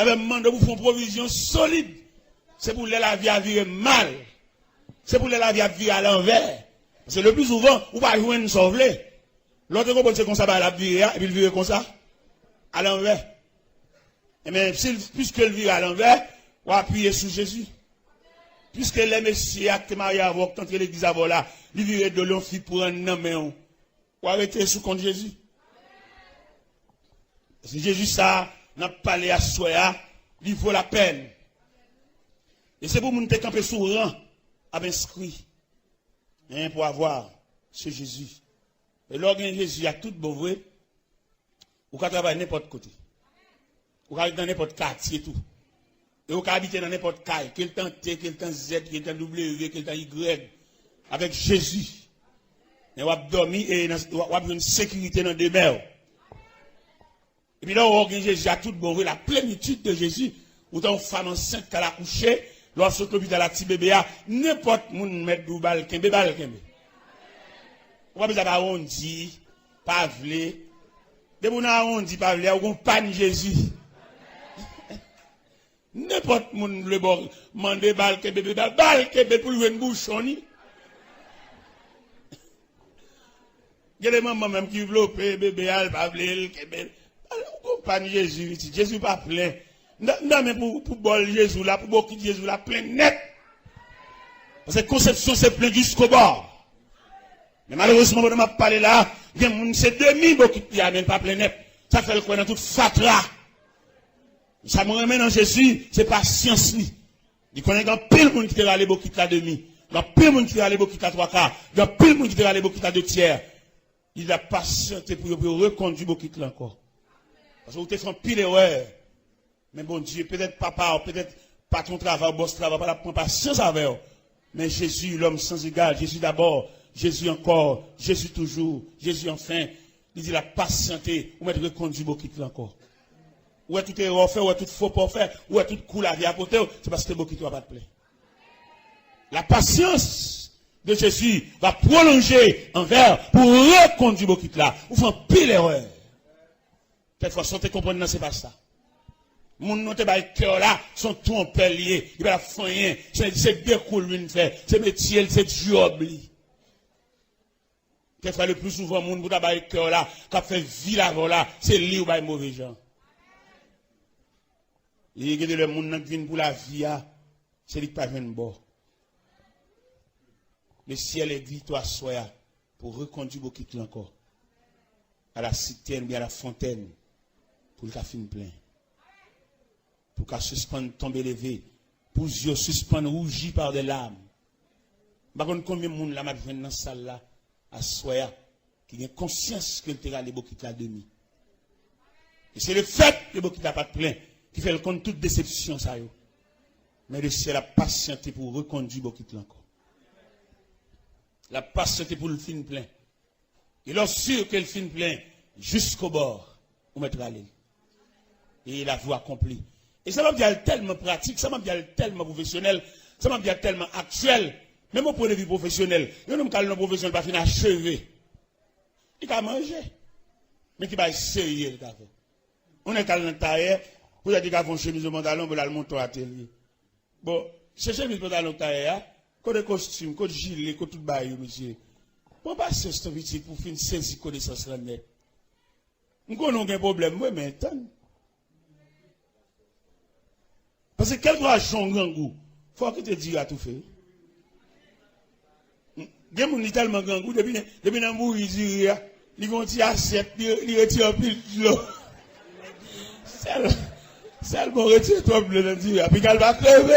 Eh bien, demande pour faire une provision solide. C'est pour la vie à virer mal. C'est pour la vie à virer à l'envers. Parce que le plus souvent, on va jouer une sauver. L'autre compagnie, c'est comme ça, la virer, et puis le virer comme ça, à l'envers. Et bien, puisque le vire à l'envers, on va appuyer sur Jésus. Puisque les messieurs actes mariés avant, quand l'église avant là, ils viraient de l'on fit pour un homme, on va arrêter sous compte Jésus. Si Jésus ça, n'a pas parlé à soi, il vaut la peine. Et c'est pour nous qui camper sur rang, à inscrit, pour avoir ce Jésus. Et lorsque Jésus a tout bon vrai, ou qu'à travailler n'importe côté. Ou qu'à aller dans n'importe quartier tout. Et ou qu'à habiter dans n'importe caille, quel temps T, quel temps Z, quel temps W, quel temps Y, avec Jésus. Et on va dormir et on va avoir une sécurité dans des mers. Et puis là, on organise Jésus à tout bon, la plénitude de Jésus, ou dans une femme enceinte qui a accouché, lorsque l'hôpital a petit bébé, n'importe où mettre du bal, kembe. On va besoin on dit, pas vle. De mon on dit pas vle, on panne Jésus. N'importe où le bon, mande bal, kembe pour lui une bouchon. Il y a des mamans même qui veulent bébé, pas vle, kembe. On panne Jésus, Jésus pas plein. Non, mais pour bol Jésus là, pour beaucoup de Jésus là, plein net. Parce que conception c'est plein jusqu'au bord. Mais malheureusement, on m'a parlé là, c'est demi beaucoup qui a même pas plein net. Ça fait le quoi dans toute fatra. Ça me remet dans Jésus, c'est pas science li. Il connaît grand pile monde qui te râle beaucoup qui demi. Grand pile monde qui te râle beaucoup qui trois quarts. Grand pile monde qui te râle beaucoup qui deux tiers. Il a patienté pour reconduire beaucoup qui encore. Parce que vous te faites pile erreur. Mais bon Dieu, peut-être papa, peut-être pas ton travail, boss travail, pas la prendre patience avec eux. Mais Jésus, l'homme sans égal, Jésus d'abord, Jésus encore, Jésus toujours, Jésus enfin, il dit la patienté, ou mettre reconduire beaucoup qui encore. Ou est tout erreur fait, ou est tout faux pour faire, ou est tout cool à vie à côté, c'est parce que beaucoup qui va pas te plaire. La patience de Jésus va prolonger envers pour reconduire beaucoup là. Ou font pile erreur. Peut-être fois, sans te comprendre, non, c'est pas ça. Mon nom te bail cœur là, sont tout en lié. Il va faire rien. C'est découle lui fait. C'est métier, c'est job li. Quelquefois le plus souvent, mon bouda bail cœur là, qui fait vie là, voilà, c'est lui ou bail mauvais gens. Il y a le monde qui vient pour la vie, c'est lui qui pas vient bon. Le ciel est victoire soit pour reconduire beaucoup encore. À la citerne, bien à la fontaine, pour le café plein. Pour qu'à suspendre tomber levé, pour yeux suspendre rougi par des larmes. Par contre, combien de monde là m'a dans cette salle là, à soya, qui a conscience que le terrain est beaucoup de la demi. Et c'est le fait que beaucoup n'a pas de plein, qui fait le compte toute déception ça yo. Mais le ciel a patienté pour reconduire beaucoup de encore. La patienté pour le fin plein. Et lorsque que le fin plein, jusqu'au bord, on mettra aller. Et la voie accomplie. Et ça m'a bien tellement pratique, ça m'a bien tellement professionnel, ça m'a bien tellement actuel, même au point de vue professionnel. Il y a un homme qui a professionnel pas fini achevé. Il a mangé. Mais qui va sérieux le café. On est calme dans tailleur, vous avez dit qu'il y a une chemise de pantalon, vous allez le monter à l'atelier. Bon, c'est chemise de pantalon tailleur, quand des costumes, quand des gilets, quand tout le bail, monsieur. Bon, pas ce petit pour finir saisir connaissance là net. Nous n'avons pas de problème, moi, mais attends. Parce que quel droit a un grand goût? Il faut que tu te dises à tout faire. Il y a des gens tellement grand goût, depuis que mourir, ils vont tirer assiette, ils retirent un pile de l'eau. C'est le bon retire toi bleu dans le puis qu'elle va crever.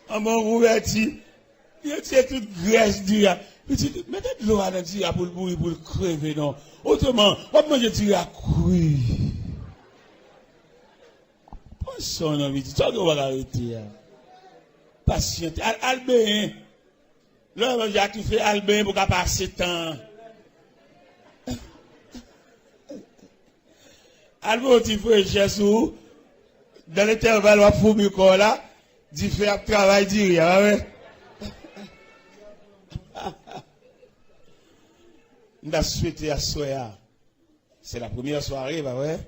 En mon rouverti, il retire toute graisse d'IA. Mettez de l'eau dans le dire pour le mourir, pour le crever, non. Autrement, on va manger tire à courir. Son ami, tu vas arrêter. Patiente. Albin. Là, j'ai tout fait Albin pour qu'à passer temps. Albin, tu fais Jésus. Dans l'intervalle, on va fouiller là. Tu fais un travail d'y ouais. On a souhaité à Soya. C'est la première soirée, bah ouais.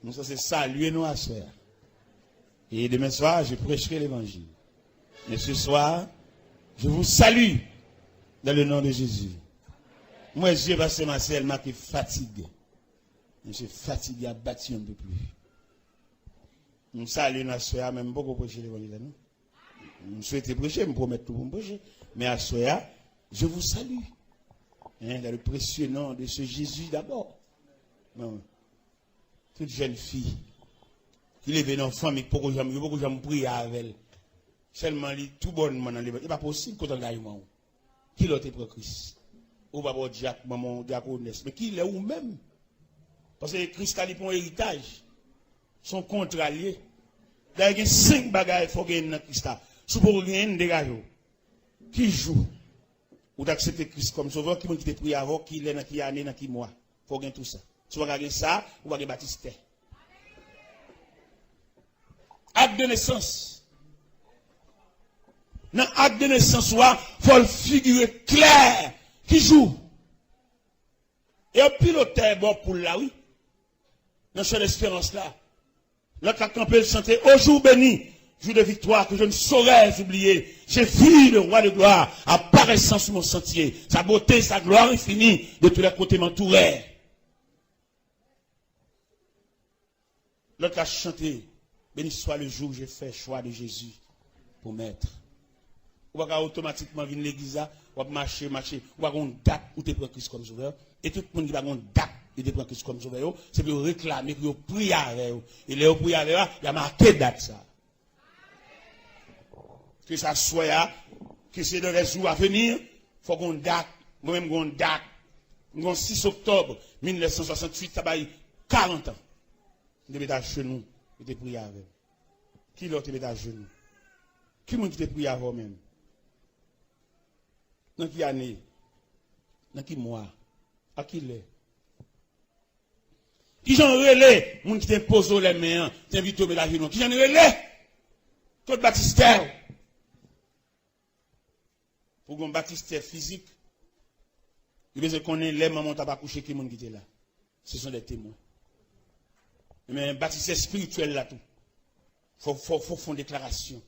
Nous sommes saluer nous à soir. Et demain soir, je prêcherai l'évangile. Mais ce soir, je vous salue dans le nom de Jésus. Moi, je pasteur Marcel, m'a fatigué. Je suis fatigué, abattu un peu plus. Nous saluons à soir, même beaucoup prêcher l'évangile. Je souhaite prêcher, je me promets tout pour me prêcher. Mais à soir, je vous salue. Dans le précieux nom de ce Jésus d'abord. Non. Toute jeune fille qui lève dans la famille, pour que j'aime prier avec elle. Seulement, il est tout bonnement dans l'évangile. Il n'est pas possible qu'on t'en aille, moi. Qui l'a été pour Christ? Ou pas pour Jacques, maman, diaconesse. Mais qui l'est ou même? Parce que Christ a un héritage. Son contrat lié. D'ailleurs, il y a 5 bagages qu'il faut gagner dans Christ. Si vous gagner, dégagez. Qui joue? Ou d'accepter Christ comme sauveur, qui te prie avant, qui l'est dans qui année, dans qui mois. Il faut gagner tout ça. Si vous gagner ça, vous gagner baptiste. Acte de naissance. Dans l'acte de naissance, il faut le figurer clair. Qui joue? Et un piloteur bon pour là, oui. Dans cette espérance là. L'autre a campé le chanter au jour béni, jour de victoire que je ne saurais oublier. J'ai vu le roi de gloire apparaissant sur mon sentier. Sa beauté, sa gloire infinie de tous les côtés m'entouraient. L'autre a chanté, béni soit le jour où j'ai fait choix de Jésus pour m'être. Ou va automatiquement venir l'église, ou va marcher, ou va avoir une date où tu prends Christ comme sauveur. Et tout le monde qui va avoir une date où tu prends Christ comme sauveur, c'est pour réclamer, pour prier avec eux. Et les prier avec eux, il y a marqué date ça. Que ça soit, que c'est dans les jours à venir, il faut qu'on date, moi-même qu'on date. Le 6 octobre 1968, ça va y 40 ans. Je vais à genoux, je vais prier avec eux. Qui l'autre est à genoux? Qui m'a dit prier avec eux-même? Dans qui année? Dans qui mois? À qui l'est? Qui j'en relais? Moun qui t'impose les mains, t'invite au ménage. Qui j'en relais? Claude Baptiste. Pour qu'on Baptiste physique, il veut qu'on ait les mamans t'as pas couché qui moun qui était là. Ce sont des témoins. Mais un Baptiste spirituel là tout. Faut faire une déclaration.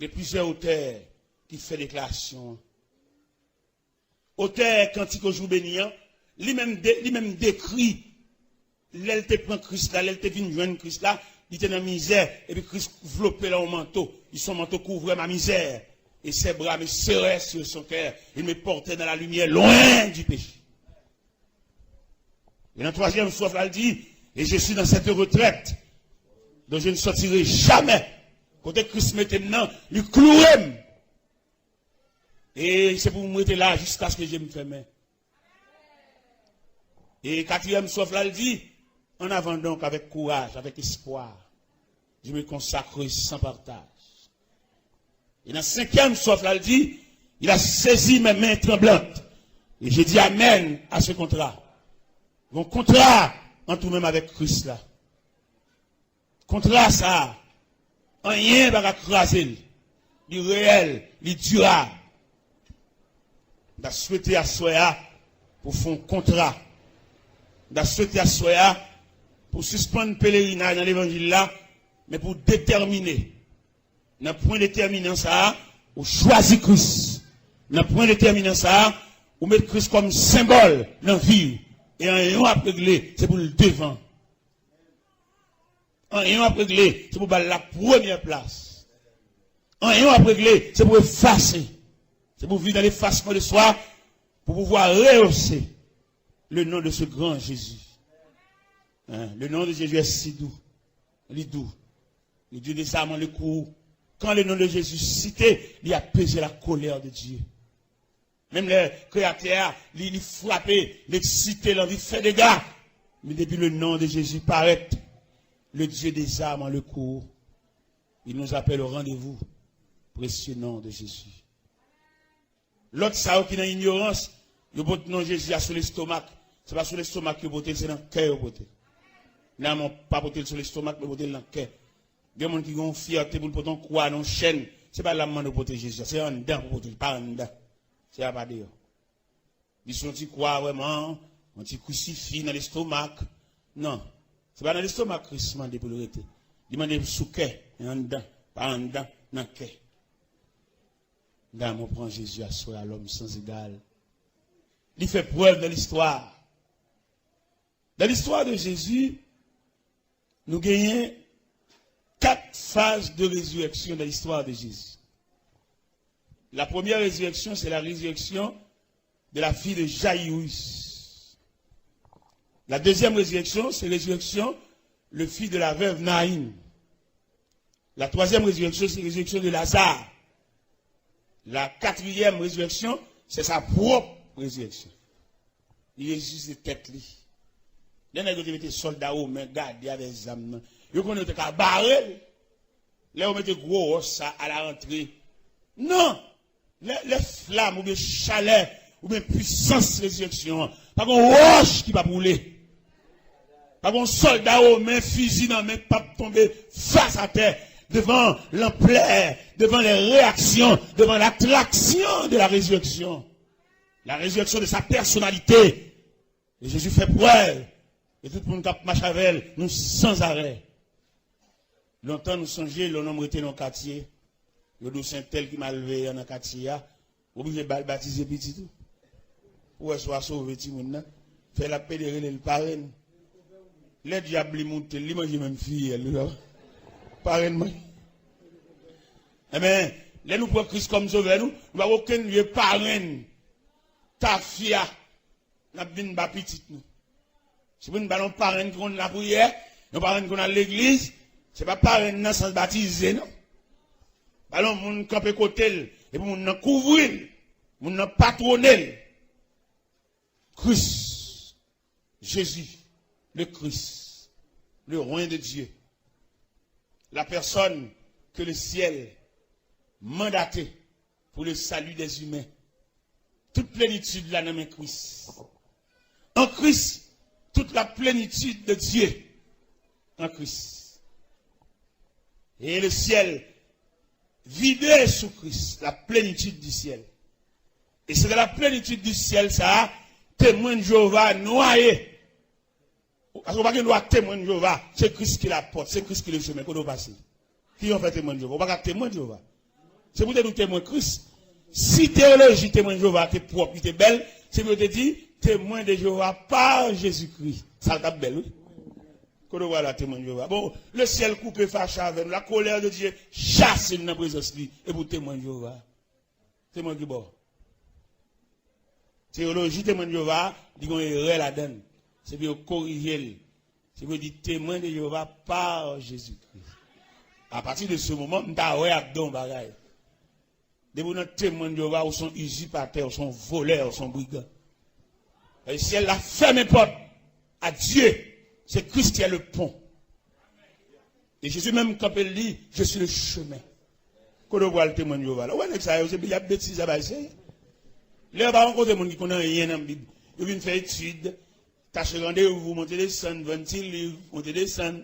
Il y a plusieurs auteurs qui font déclaration. Auteur cantique au jour béni, lui-même décrit, l'elle te prend Christ là, l'elle te vient joindre Christ là, il était dans la misère, et puis Christ enveloppé là au manteau, son manteau couvrait ma misère, et ses bras me serraient sur son cœur, il me portait dans la lumière, loin du péché. Et dans le 3e soif, elle dit, et je suis dans cette retraite, dont je ne sortirai jamais. Côté Christ maintenant, lui cloué. Et c'est pour me mettre là jusqu'à ce que je me ferme. Et 4e soif, là, elle dit, en avant donc avec courage, avec espoir, je me consacre sans partage. Et dans 5e soif, là, elle dit, il a saisi mes mains tremblantes. Et j'ai dit amen à ce contrat. Mon contrat, en tout même avec Christ là. Contrat ça, rien va craser, du réel, du durable. J'ai souhaité à Soya pour faire un contrat. J'ai souhaité à Soya pour suspendre le pèlerinage dans l'évangile là, mais pour déterminer. Dans le point déterminant ça, ou choisir Christ. Dans le point déterminant ça, ou mettre Christ comme symbole dans la vie. Et un à régler, c'est pour le devant. Un à régler, c'est pour la première place. Un à régler, c'est pour effacer. C'est pour vivre dans l'effacement de soi, pour pouvoir rehausser le nom de ce grand Jésus. Hein? Le nom de Jésus est si doux. Il est doux. Le Dieu des âmes en le cours. Quand le nom de Jésus cité, il a pesé la colère de Dieu. Même les créateurs, ils frappent, les cités, ils font des dégâts. Mais depuis le nom de Jésus paraît, le Dieu des âmes en le cours, il nous appelle au rendez-vous. Précieux nom de Jésus. L'autre, ça qui est dans l'ignorance, le bon nom de Jésus a sur l'estomac. Ce n'est pas sur l'estomac que vous c'est dans le cœur. Non, pas sur l'estomac, mais dans le cœur. Il y a des gens qui ont fierté pour porter croix dans la chaîne. Ce n'est pas la main de porter Jésus, c'est en dedans pour porter, pas en dedans. C'est à pas dire. Ils sont croix vraiment, on t'y crucifie dans l'estomac. Non, C'est pas dans l'estomac que Christ demande pour le rester. Il demande sous cœur, et en dedans, pas en dedans, dans le cœur. Là, on prend Jésus à soi, à l'homme sans égal. Il fait preuve de l'histoire. Dans l'histoire de Jésus, nous gagnons 4 phases de résurrection dans l'histoire de Jésus. La première résurrection, c'est la résurrection de la fille de Jaïrus. La deuxième résurrection, c'est la résurrection, le fils de la veuve Naïm. La troisième résurrection, c'est la résurrection de Lazare. La quatrième résurrection, c'est sa propre résurrection. Il ressuscite de tête. Les nègres qui étaient soldats aux mains, gardés avec des âmes. Ils ont été barrés. Là, on mettait gros os à la rentrée. Non! Les flammes, ou bien chaleur, ou bien puissance résurrection. Pas qu'on roche qui va brûler. Pas qu'on soldat aux mains, fusil dans la main, pas tomber face à terre. Devant l'ampleur, devant les réactions, devant l'attraction de la résurrection. La résurrection de sa personnalité. Et Jésus fait preuve. Et tout le monde qui marche avec elle, nous sans arrêt. Longtemps nous songeons, l'homme était dans le quartier. Le dos Saint-Tel qui m'a levé dans le quartier. Obligé de baptiser petit tout. Pour soit sauvé petit monde. Fait la pédérée le parrain. Les diables montent, ils mangent même fille. Parrain. Eh bien, là nous prenons Christ comme sauveur, nous n'avons aucun lieu parrain. Ta fille, n'a pas une petite nous. C'est pour nous ballon parrain qu'on a la prière, nous parrain qu'on a l'église, c'est pas parrain dans sans baptiser, non. Ballon moun camper côté et pour moun couvrir, moun patronner. Christ, Jésus, le Christ, le roi de Dieu. La personne que le ciel mandaté pour le salut des humains. Toute plénitude là dans le Christ. En Christ, toute la plénitude de Dieu. En Christ. Et le ciel vidé sous Christ, la plénitude du ciel. Et c'est de la plénitude du ciel, ça, témoin de Jéhovah noyé. Parce qu'on va pas doit témoin de Jéhovah, c'est Christ qui la porte, c'est Christ qui le chemin qu'on doit passer. Qui ont fait témoin de Jéhovah? On va pas témoin de Jéhovah. C'est pour nous témoin de Christ. Si théologie témoin de Jéhovah, t'es propre, t'es belle, c'est pour te dire témoin de Jéhovah par Jésus-Christ. Ça t'a belle, oui. Qu'on voit la témoin de Jéhovah. Bon, le ciel coupé fâché avec nous, la colère de Dieu chasse dans la présence de lui. Et pour témoin de Jéhovah. Témoin qui bon. Théologie témoin de Jéhovah, dit qu'on est la donne. C'est pour corriger. C'est pour dire témoin de Jéhovah par Jésus-Christ. À partir de ce moment, nous avons un bagage. Des témoins de Jéhovah, ou sont usurpateurs, ou sont voleurs, ou sont brigands. Et si elle a fermé porte à Dieu, c'est Christ qui est le pont. Et Jésus même, quand il dit, je suis le chemin. Quand on voit le témoin de Jéhovah, là, ouais, il y a bêtises à passer. Là, on va rencontrer des gens qui connaissent rien dans la Bible. Ils viennent faire études, tâcher rendez-vous, monter des scènes, 20 livres, monter des scènes.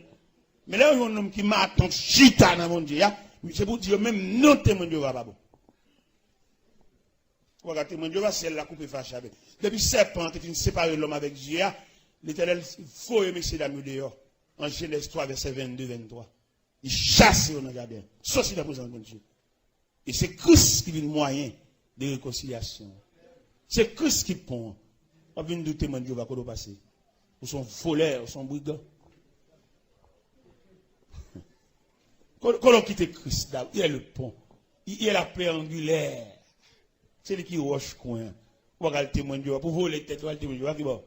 Mais là, il y a un homme qui m'a tant chita dans mon Dieu. C'est pour dire même non témoin de Jéhovah, pas bon. Regardez, témoin de Jéhovah, c'est elle la coupe fâchée avec. Depuis serpent qui est séparé l'homme avec Dieu, l'Éternel, il faut aimer ces dames dehors. En Genèse 3, verset 22-23. Il chasse dans le jardin. Sauf si la présence de Dieu. Et c'est Christ qui est le moyen de réconciliation. C'est Christ qui pond. On vient de témoin de Jéhovah, qu'on doit passer. Ou son voleur, ou son brigand. Quand on quitte Christ, il est le pont. Il est la pierre angulaire. C'est lui qui roche coin. On va le témoin de Dieu. Pour voler tête, on va le témoin de Dieu. Qui bon?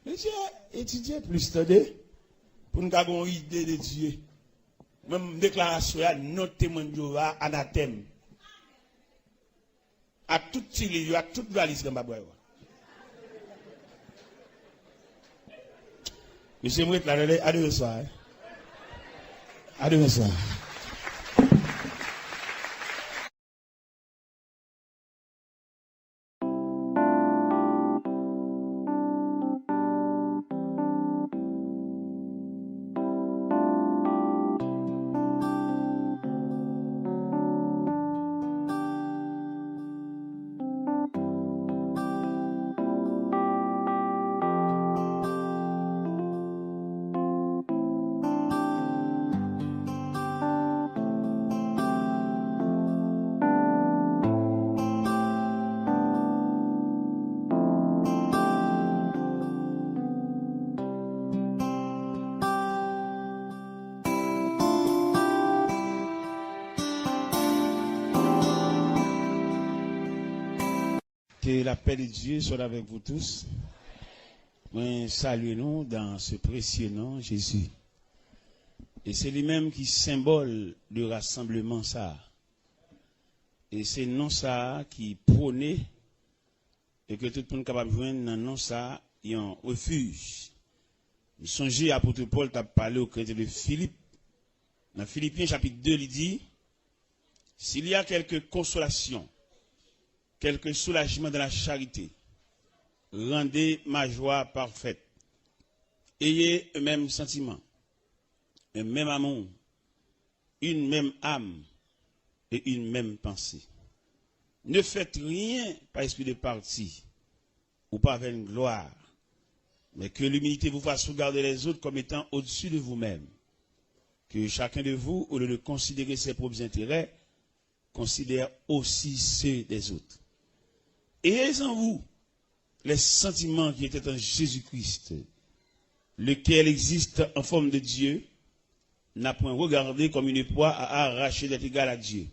Monsieur, étudier plus, attendez. Pour nous avoir une idée de Dieu. Même déclaration, notre témoin de Dieu, anathème. À tout tiré, à toute valise dans ma boîte. Monsieur, moi, à demain soir. À demain soir. Que la paix de Dieu soit avec vous tous. Saluez-nous dans ce précieux nom, Jésus. Et c'est lui-même qui symbole du rassemblement ça. Et c'est non ça qui prône et que tout le monde est capable de joindre dans non ça, il y a un refuge. Nous songez à l'apôtre Paul t'a parlé au chrétien de Philippe. Dans Philippiens chapitre 2, il dit, s'il y a quelque consolation, quelque soulagement dans la charité, rendez ma joie parfaite. Ayez un même sentiment, un même amour, une même âme et une même pensée. Ne faites rien par esprit de parti ou par vaine gloire, mais que l'humilité vous fasse regarder les autres comme étant au-dessus de vous-même. Que chacun de vous, au lieu de considérer ses propres intérêts, considère aussi ceux des autres. Ayez en vous les sentiments qui étaient en Jésus-Christ, lequel existe en forme de Dieu, n'a point regardé comme une proie à arracher d'être égal à Dieu.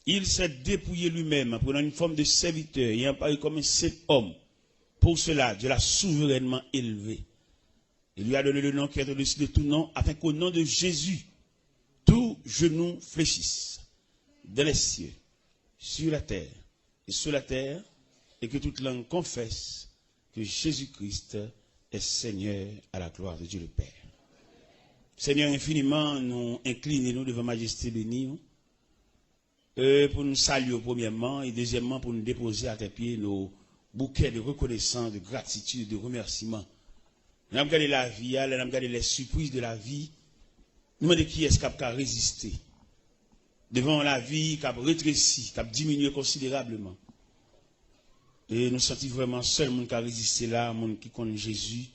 Il s'est dépouillé lui-même en prenant une forme de serviteur et en parlant comme un seul homme. Pour cela, Dieu l'a souverainement élevé. Il lui a donné le nom qui est au-dessus de tout nom, afin qu'au nom de Jésus, tout genou fléchisse, dans les cieux, sur la terre et sous la terre, et que toute langue confesse que Jésus-Christ est Seigneur à la gloire de Dieu le Père. Seigneur, infiniment, nous inclinons devant Majesté bénie, pour nous saluer premièrement, et deuxièmement pour nous déposer à tes pieds nos bouquets de reconnaissance, de gratitude, de remerciement. Nous avons regardé la vie, nous avons regardé les surprises de la vie. Nous demandons qui est-ce qui a résisté devant la vie qui a rétréci, qui a diminué considérablement. Et nous sentons vraiment seul monde qui a résisté là, monde qui connaît Jésus,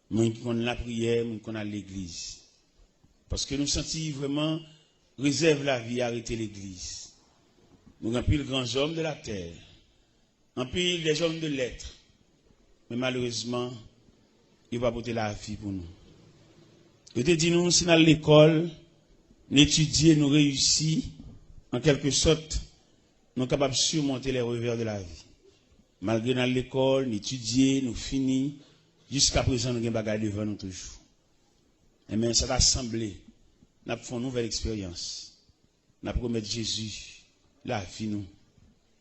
monde qui connaît la prière, monde qui connaît l'église. Parce que nous sentons vraiment réserve la vie, arrêter l'église. Nous avons pile grands hommes de la terre, en pile des hommes de lettres. Mais malheureusement, il va porter la vie pour nous. Je te dis, nous, si dans l'école, nous étudions, nous réussissons, en quelque sorte, nous sommes capables de surmonter les revers de la vie. Malgré dans l'école, nous étudions, nous finissons, jusqu'à présent, nous avons des bagages devant nous toujours. Et bien, cette assemblée, nous avons fait une nouvelle expérience. Nous avons promis Jésus, la vie nous.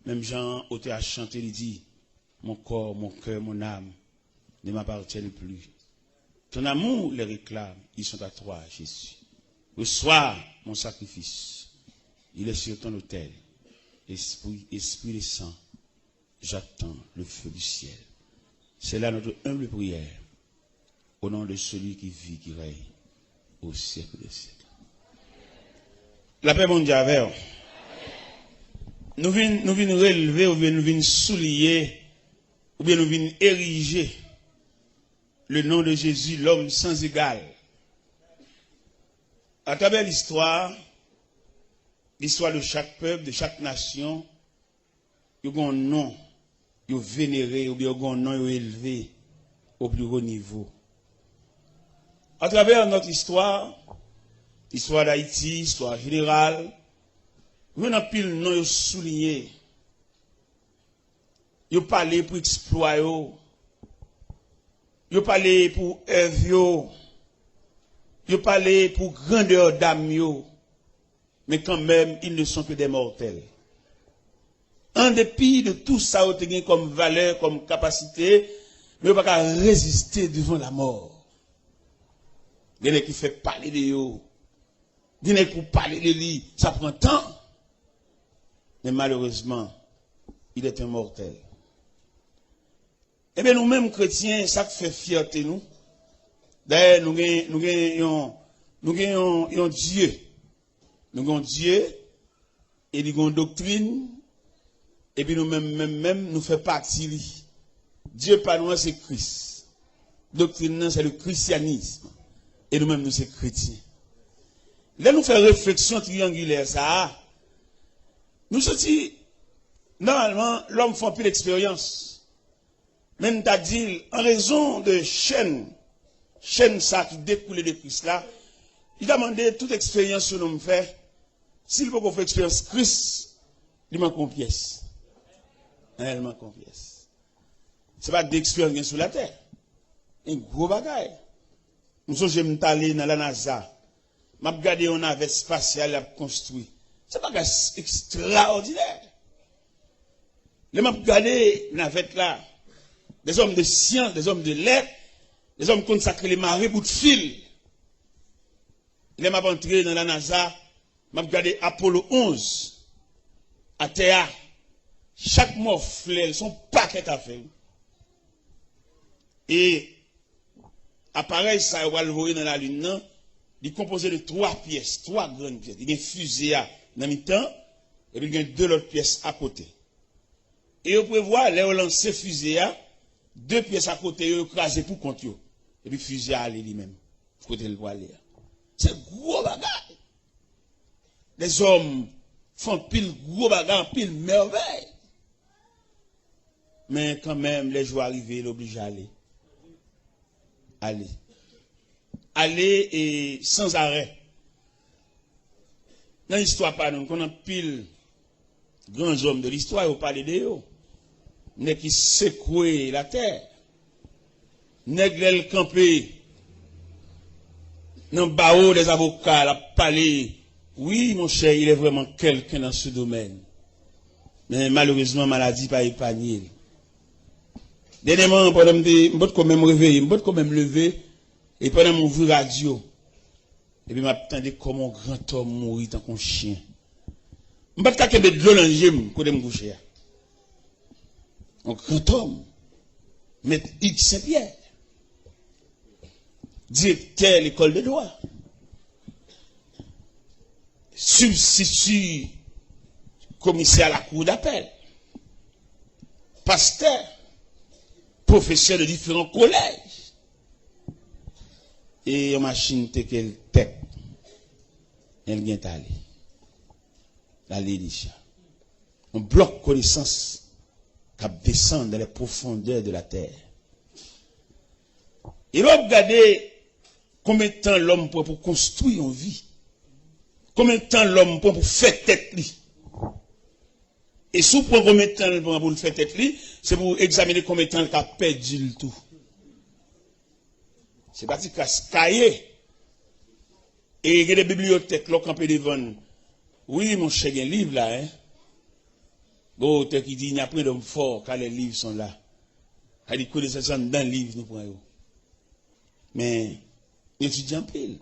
Même Jean, auteur à chanter, il dit, mon corps, mon cœur, mon âme ne m'appartiennent plus. Ton amour les réclame, ils sont à toi, Jésus. Reçois mon sacrifice. Il est sur ton autel. Esprit et sang, j'attends le feu du ciel. C'est là notre humble prière. Au nom de celui qui vit, qui règne au siècle des siècles. La paix mondiale. Nous venons relever, ou bien nous venons souligner, ou bien nous venons ériger le nom de Jésus, l'homme sans égal. À travers l'histoire de chaque peuple, de chaque nation, il y a un nom, il y a vénéré, ou bien il y a un nom élevé au plus haut niveau. À travers notre histoire d'Haïti, histoire générale, nous avons pile nom souligné. Ils parlé pour exploit, ils parlé pour œuvre, ils parlé pour grandeur d'âme, mais quand même, ils ne sont que des mortels. En dépit de tout ça, ils ont comme valeur, comme capacité, mais ils ne peuvent pas résister devant la mort. Il y en a qui fait parler de eux. Il y en a qui parler de lui. Ça prend temps. Mais malheureusement, il est immortel. Eh bien, nous-mêmes chrétiens, ça fait fierté nous. D'ailleurs, nous avons Dieu. Nous avons Dieu, et nous avons doctrine, et puis nous-mêmes, nous faisons partie. Dieu par nous, c'est Christ. Doctrine, c'est le christianisme. Et nous-mêmes, nous sommes chrétiens. Là, nous faisons réflexion triangulaire, ça. Nous sommes dit, normalement, l'homme fait plus d'expérience. Même t'as dit, en raison de chaîne ça qui découle de Christ là, il a demandé toute expérience que nous fait. S'il faut qu'on fasse expérience Christ, il manque une pièce. Elle manque en pièces. C'est pas d'expérience sur la terre. Un gros bagage. Nous sommes allés dans la NASA. M'a regardé un navette spatial à construire. C'est pas extraordinaire. Les m'a regardé navette là. Des hommes de science, des hommes de lettres, des hommes consacrés les marées pour de fil. Les m'a entré dans la NASA. M'a regardé Apollo 11 à terre. Chaque morphlet, son paquet à faire. Et appareil, ça va le voir dans la Lune, non? Il est composé de 3 pièces, 3 grandes pièces. Il y a une fusée dans le temps, et puis il y a 2 autres pièces à côté. Et vous pouvez voir, là, on lance fusée, 2 pièces à côté, on écrasé pour compte. Et puis fusée à aller lui-même. Côté le voile. C'est gros bagage. Les hommes font pile gros bagage, pile merveille. Mais quand même, les jours arrivés, ils l'obligent à aller. Aller et sans arrêt. Dans l'histoire, pas nous, qu'on a pile grands hommes de l'histoire, vous parlez de eux. N'est qui secoué la terre. N'est qui campé. Dans le barreau des avocats, la parler. Oui, mon cher, il est vraiment quelqu'un dans ce domaine. Mais malheureusement, maladie pas épargnée. Dernièrement, pendant que je me quand même réveillé, je me quand même levé, et pendant que je radio, et puis je m'attendais comme un grand homme mourir tant qu'un chien. Je ne peux pas de l'eau dans le gym, quand je me couche. Un grand homme, Maître X Saint-Pierre, directeur de l'école de droit, substitut commissaire à la cour d'appel, pasteur, professeur de différents collèges. Et une machine qu'elle tête, elle vient aller. La Lélisha. On bloque connaissance qui descend dans les profondeurs de la terre. Et là, regardez combien de temps l'homme prend pour construire une vie. Combien de temps l'homme prend pour faire tête lui. Et si vous prenez combien de temps pour le faire tête lui, c'est pour examiner combien de temps il a perdu le tout. C'est parti qu'à se cahier. Et il y a des bibliothèques, là, campé devant. Oui, mon cher, il y a un livre là, hein. Bon, auteur qui dit, il n'y a pas d'homme fort, car les livres sont là. Il dit, connaissance dans le livre, nous prenons. Mais, étudiant pile.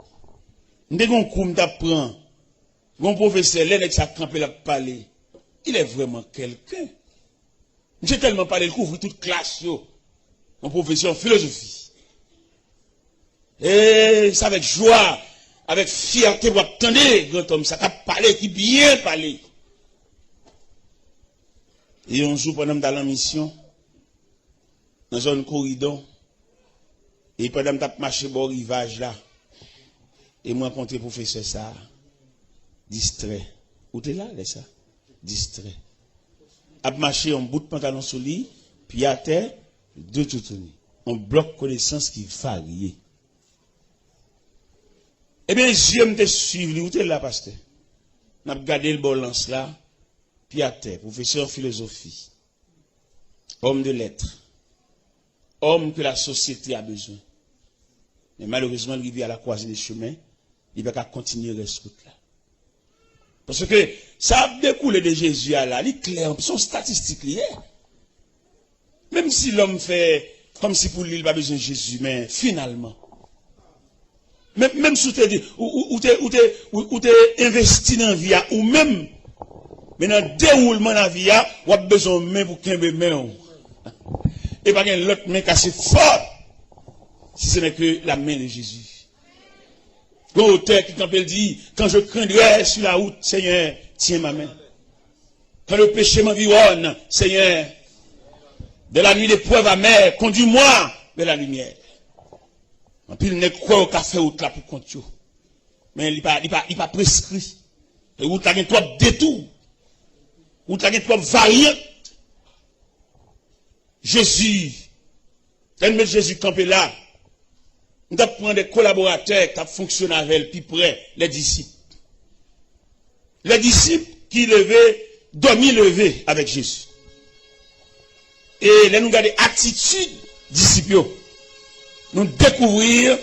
Nous avons un cours d'apprendre. Mon professeur, l'aide ça campé la parler. Il est vraiment quelqu'un. J'ai tellement parlé, il couvre toute classe, yo. Mon professeur en philosophie. Et c'est avec joie, avec fierté, vous attendez, grand homme, ça a parlé, qui bien parlé. Et un jour, pendant dans la mission, dans un corridor, et pendant que je marché au rivage là, et moi, rencontré le professeur ça, distrait. Où t'es là, ça? Distrait. A marché en bout de pantalon sur lui, puis à terre, deux toutounis. On bloque connaissance qui varie. Eh bien, je me suivre, où t'es là, pasteur? On a regardé le balance là, puis à terre, professeur en philosophie, homme de lettres, homme que la société a besoin. Mais malheureusement, il vit à la croisée des chemins, il va continuer cette route là. Parce que ça a découlé de Jésus là, il est clair, son statistique liée. Même si l'homme fait comme si pour lui, il n'a pas besoin de Jésus, mais finalement, même si tu es investi dans la vie, ou même, mais dans le déroulement de la vie, tu as besoin de main pour qu'un bébé. Et pas qu'un l'autre main cassée fort, si ce n'est que la main de Jésus. L'auteur qui, quand elle dit, quand je craindrai sur la route, Seigneur, tiens ma main. Quand le péché m'environne, Seigneur, de la nuit d'épreuve amère, conduis-moi vers la lumière. En plus, il n'est quoi au café route là pour compter. Mais il n'est pas prescrit. Et route là, il y a trop de détours. Route là, il y a trop de variantes. Jésus, quand met Jésus campé là, nous avons pris des collaborateurs qui fonctionnent avec elle, puis près, les disciples. Les disciples qui levaient, dormi levé avec Jésus. Et là, nous regardons attitude disciples. Nous découvrir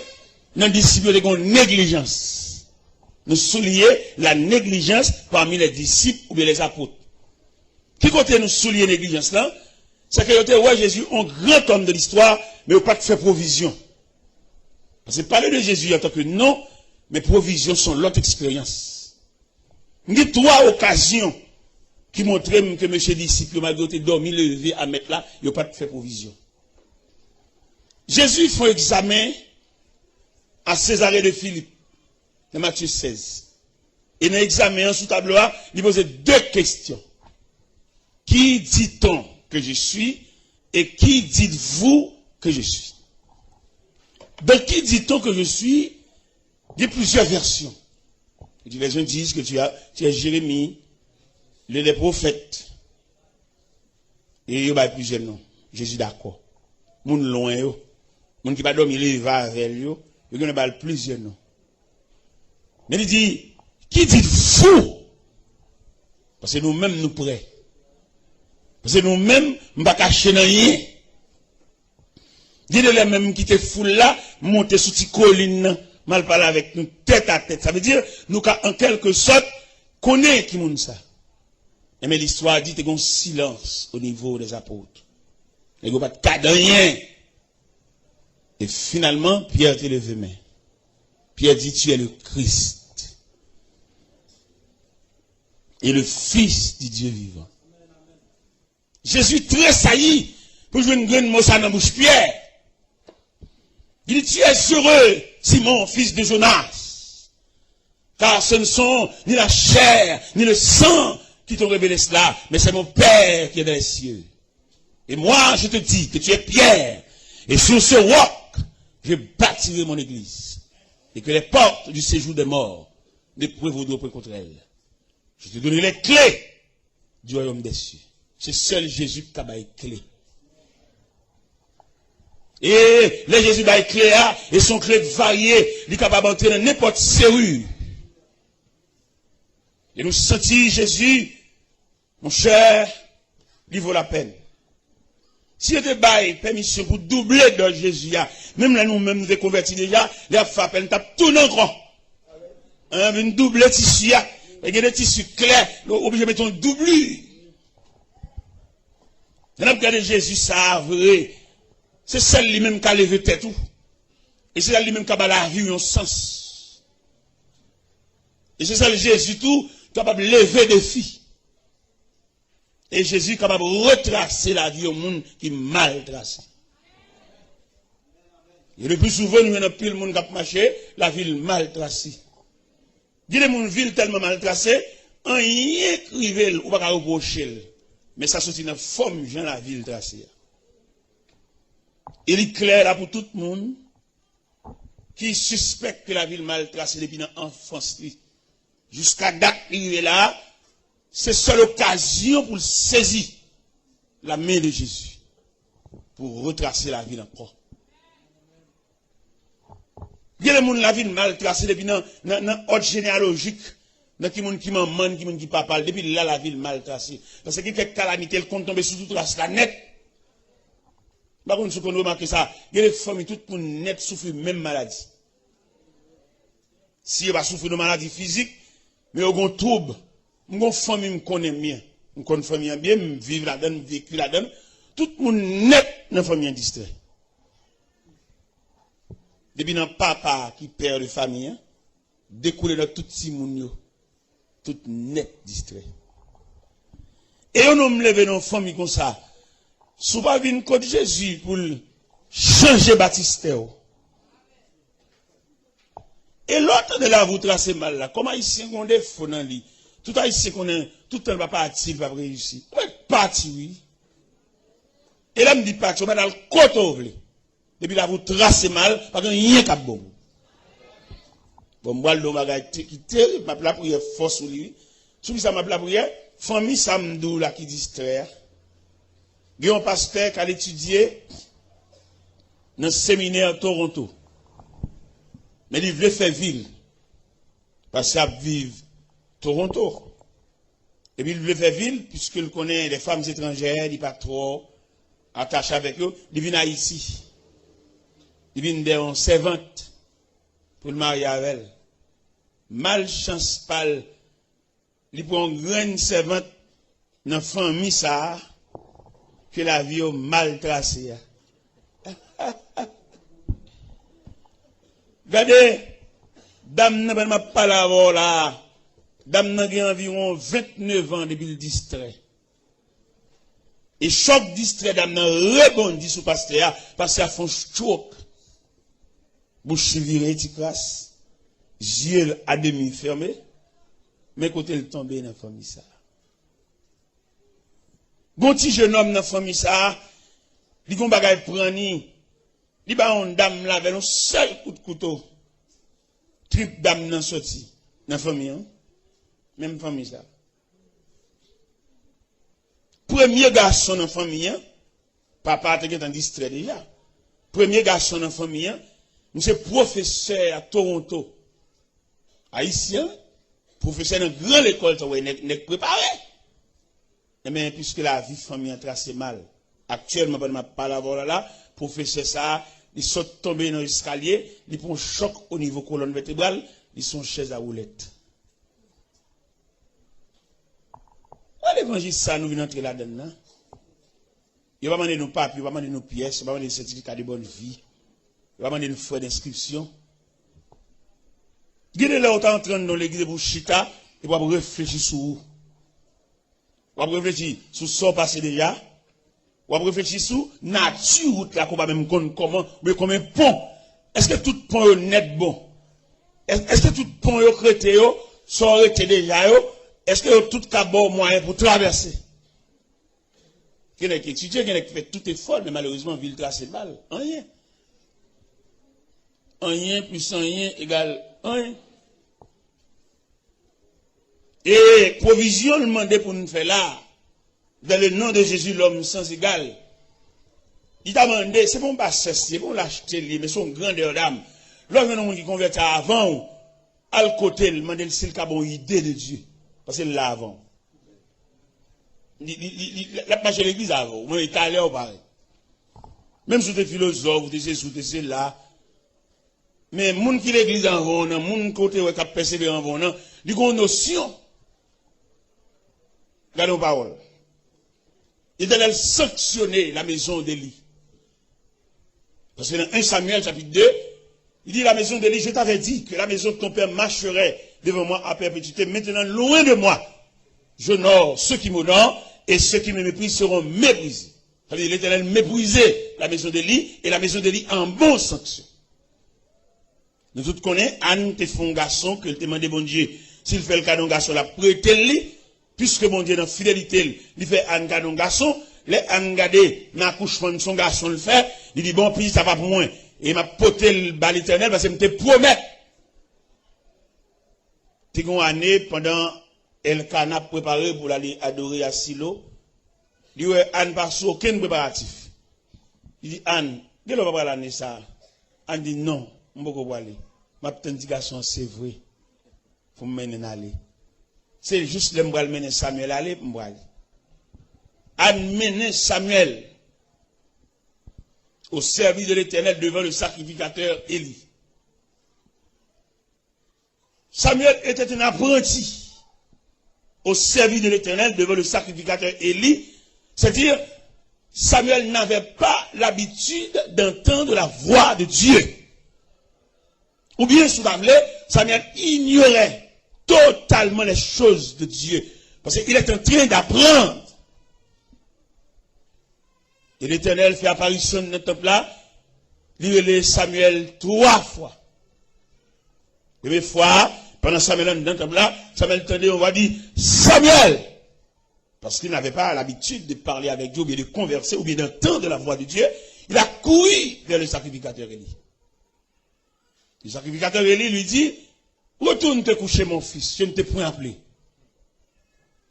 dans les disciples de négligence. Nous souligner la négligence parmi les disciples ou bien les apôtres. Qui côté nous souligner la négligence là? C'est que ouais, Jésus, un grand homme de l'histoire, mais il n'a pas fait provision. Parce que parler de Jésus en tant que non, mais provisions sont l'autre expérience. Il y a 3 occasions qui montraient que M. disciple, malgré dormi, levé à mettre là, il n'a pas fait provision. Jésus fait examen à Césarée de Philippe, dans Matthieu 16. Et dans l'examen sous tableau, il pose 2 questions. Qui dit-on que je suis et qui dites-vous que je suis? Donc, qui dit-on que je suis? Il y a plusieurs versions. Les gens disent que tu es Jérémie, les prophètes. Et il y a plusieurs noms. Je suis d'accord. Moun loin yo. Moun qui va dormir, il va avec yo. Il y a plusieurs noms. Mais il dit, qui dites-vous? Parce que nous-mêmes nous prêts. Parce que nous-mêmes, nous ne pouvons pas cacher rien. Dis-le même qui te foule là, monter sous cette colline, mal parler avec nous tête à tête. Ça veut dire, nous, en quelque sorte, connaissons qui monde ça. Mais l'histoire dit, qu'il y a un silence au niveau des apôtres. Il n'y a pas de cas de rien. Et finalement, Pierre te levé main. Pierre dit, tu es le Christ. Et le Fils du Dieu vivant. Jésus tressaillit pour jouer une graine mossa dans la bouche Pierre. Il dit, tu es heureux, Simon, fils de Jonas. Car ce ne sont ni la chair, ni le sang qui t'ont révélé cela, mais c'est mon Père qui est dans les cieux. Et moi, je te dis que tu es Pierre, et sur ce roc, je bâtirai mon église. Et que les portes du séjour des morts ne prévaudront pas contre elle. Je te donnerai les clés du royaume des cieux. C'est seul Jésus qui a les clés. Et les Jésus a les clés, et son clé variées, il est capable d'entrer dans n'importe serrure. Et nous sentis Jésus, mon cher, il vaut la peine. Si vous avez permission pour doubler de Jésus, même là nous-mêmes nous convertis déjà, les femmes, elles tapent tout dans le grand. Une double tissu, il y a des tissus clairs, obligé de mettre un doublure. On a regardé Jésus, ça vrai. C'est celle lui-même qui a levé tête. Et c'est celle lui-même qui a la vie en sens. Et c'est celle Jésus tout capable de lever des filles. Et Jésus est capable de retracer la vie au monde qui est mal tracé. Et le plus souvent, nous avons pile monde qui a marché, la ville mal tracée. Dis-le, mon ville tellement mal tracée, en rien crivé ou pas reprocher. Mais ça sortit dans la forme de la ville tracée. Il est clair là pour tout le monde qui suspecte que la ville mal tracée depuis l'enfance. Jusqu'à date, il est là. C'est seule occasion pour saisir la main de Jésus. Pour retracer la ville encore. Il y a des gens la ville mal tracée depuis dans l'ordre généalogique. Dans qui monde qui maman, qui monde qui papa, depuis là la ville mal tracée. Parce que quelques calamités, elle compte tomber sur toute trace la net. Par contre, ce qu'on remarque ça, il y a des familles, tout le monde net souffre même maladie. Si elle va souffrir de maladie physique, mais il y a un trouble. Mon famille me connaît bien. Je connais famille bien, je vis là-dedans, je vécu là-dedans. Tout le monde net dans la famille distrait. Depuis dans papa qui perd de famille, découle dans tout petit monde, tout net distrait. Et on me lève dans une famille comme ça. Si vous ne venez pas de Jésus pour changer Baptiste. Et l'autre de là, vous tracez mal là. Comment ici on est faux dans lui? Tout ici qu'on est, tout le temps va partir, va réussir. On va partir, oui. Et là, me dit pas, on va dans le côté. Depuis là, vous tracez mal, parce qu'il n'y a rien bon. Bon, moi, le bagage qui terrible, ma prière force sur lui. Sous ça, ma prière, famille Samdou là qui distrait. Il y a un pasteur qui a étudié dans le séminaire Toronto. Mais il voulait faire ville. Parce qu'il vit Toronto. Et puis il voulait faire ville, puisqu'il connaît les femmes étrangères, il n'est pas trop. attaché avec eux, il vient à ici. Il vient des servantes pour le marier avec elle. Malchance pâle, il prend une grande servante dans la famille ça, que la vie est mal tracée. Regardez, dame n'a pas parlé là. Dame n'a environ 29 ans depuis le distrait. Et choc distrait, dame n'a rebondi sous pasteur, parce qu'elle fait un choc. Bouche virée, tu crasses. Yeux à demi fermé. Mais côté le tombé dans la famille ça. Bon petit jeune homme dans la famille ça, il gon bagay prani. Il ba on dame là avec un seul coup de couteau. Trip dame nan sorti dans la famille hein. Même famille ça. Premier garçon dans la famille hein. Papa était en distrait déjà. Premier garçon dans la famille hein. Monsieur professeur à Toronto. Haïtien, professeur dans grande école, tu n'est préparé. Mais puisque la vie famille a tracé mal, actuellement, je ne parle pas là, professeur ça, il saute tomber dans l'escalier, il prend un choc au niveau colonne vertébrale, ils sont chaise à roulette. L'évangile, ça, nous venons entrer là-dedans. Il va demander nos papiers, il va demander nos pièces, il va demander des certificats de bonne vie, il va demander nos frais d'inscription. Guidez là autant entrant dans l'église pour chita et pour réfléchir sur où. Pour réfléchir sur ce qui passé déjà. Pour réfléchir sur la nature là qu'on va même connaître comment, mais comme un pont. Est-ce que tout pont est net bon? Est-ce que tout pont est crété sont arrêtés déjà est-ce que tout cas bon moyen pour traverser? Quelqu'un qui étudie, quelqu'un qui fait tout effort, mais malheureusement, ville tracée mal. Rien. Rien plus rien égale rien. Et provision demandée pour nous faire là, dans le nom de Jésus, l'homme sans égal. Il t'a demandé, c'est bon pas c'est bon l'acheter, mais son grandeur d'âme. L'homme qui convertit avant, à le côté, il demande s'il a une idée de Dieu. Parce que là avant. La marche de l'église avant, moi, il est allé au pareil. Même si tu es philosophe, tu es sous, tu es là. Mais moun qui l'église en vont, moun côté qui a persévéré en vont, il y a une notion. Regardez nos paroles. Il a sanctionné la maison d'Élie. Parce que dans 1 Samuel chapitre 2, il dit la maison d'Élie, je t'avais dit que la maison de ton père marcherait devant moi à perpétuité. Maintenant, loin de moi, j'honore ceux qui m'honorent et ceux qui me méprisent seront méprisés. C'est-à-dire l'Éternel méprisait la maison d'Élie et la maison d'Élie en bonne sanction. Nous tous connaissons, Anne te fait un garçon que te demande bon Dieu. S'il fait le cadeau garçon, la prêtez-lui, puisque mon Dieu dans fidélité, il fait un cadeau garçon, les Anne gardé dans l'accouchement de son garçon le fait, il dit bon, puis ça va pour moi. Et il m'a poté le bal éternel parce que je te promets. Tu as une année pendant Elkana préparé pour aller adorer à Silo. Il dit Anne pas sur aucun préparatif. Il dit Anne, quel va pas l'année ça? Anne dit non, je ne peux pas aller. Ma petite garçon, c'est vrai. Il faut me mener aller. C'est juste le m'bral mener Samuel aller, m'bral. Anne mène Samuel au service de l'Éternel devant le sacrificateur Élie. Samuel était un apprenti au service de l'Éternel devant le sacrificateur Élie. C'est-à-dire, Samuel n'avait pas l'habitude d'entendre la voix de Dieu. Ou bien, sous la Samuel ignorait totalement les choses de Dieu. Parce qu'il est en train d'apprendre. Et l'Éternel fait apparition dans le temple là, il relève Samuel 3 fois. Et des fois, pendant Samuel dans le temple là, Samuel entendait, on va dire, Samuel! Parce qu'il n'avait pas l'habitude de parler avec Dieu, ou bien de converser, ou bien d'entendre la voix de Dieu. Il a couru vers le sacrificateur Élie. Le sacrificateur Élie lui dit, retourne te coucher mon fils, je ne t'ai point appelé.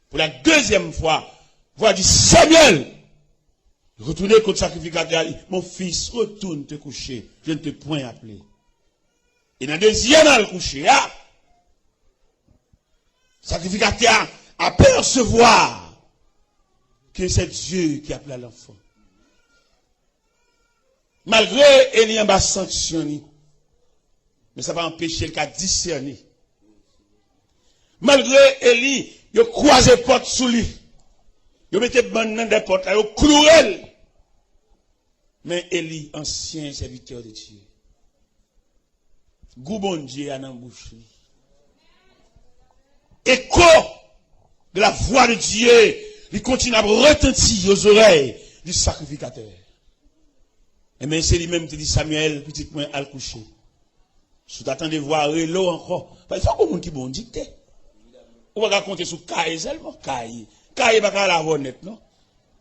Pour la deuxième fois, voix dit, Samuel! Retournez contre le sacrificateur, mon fils, retourne te coucher, je ne t'ai point appelé. Et dans le deuxième à le coucher, le sacrificateur apercevoir que c'est Dieu qui appelle l'enfant. Malgré Eli en bas sanctionné, mais ça va empêcher le cas discerner. Malgré Eli, il a croisé porte sous lui. Il a mis dans des portes, il a cloué. Mais Eli, ancien serviteur de Dieu, goût bon Dieu a dans bouche. Écho de la voix de Dieu, il continue à retentir aux oreilles du sacrificateur. Et bien c'est lui-même qui dit Samuel, petit point à le coucher. Si tu attends de voir l'eau encore, il faut qu'on monte bon dicté. On va raconter sur Caï seulement. Caï va pas la honnête, non?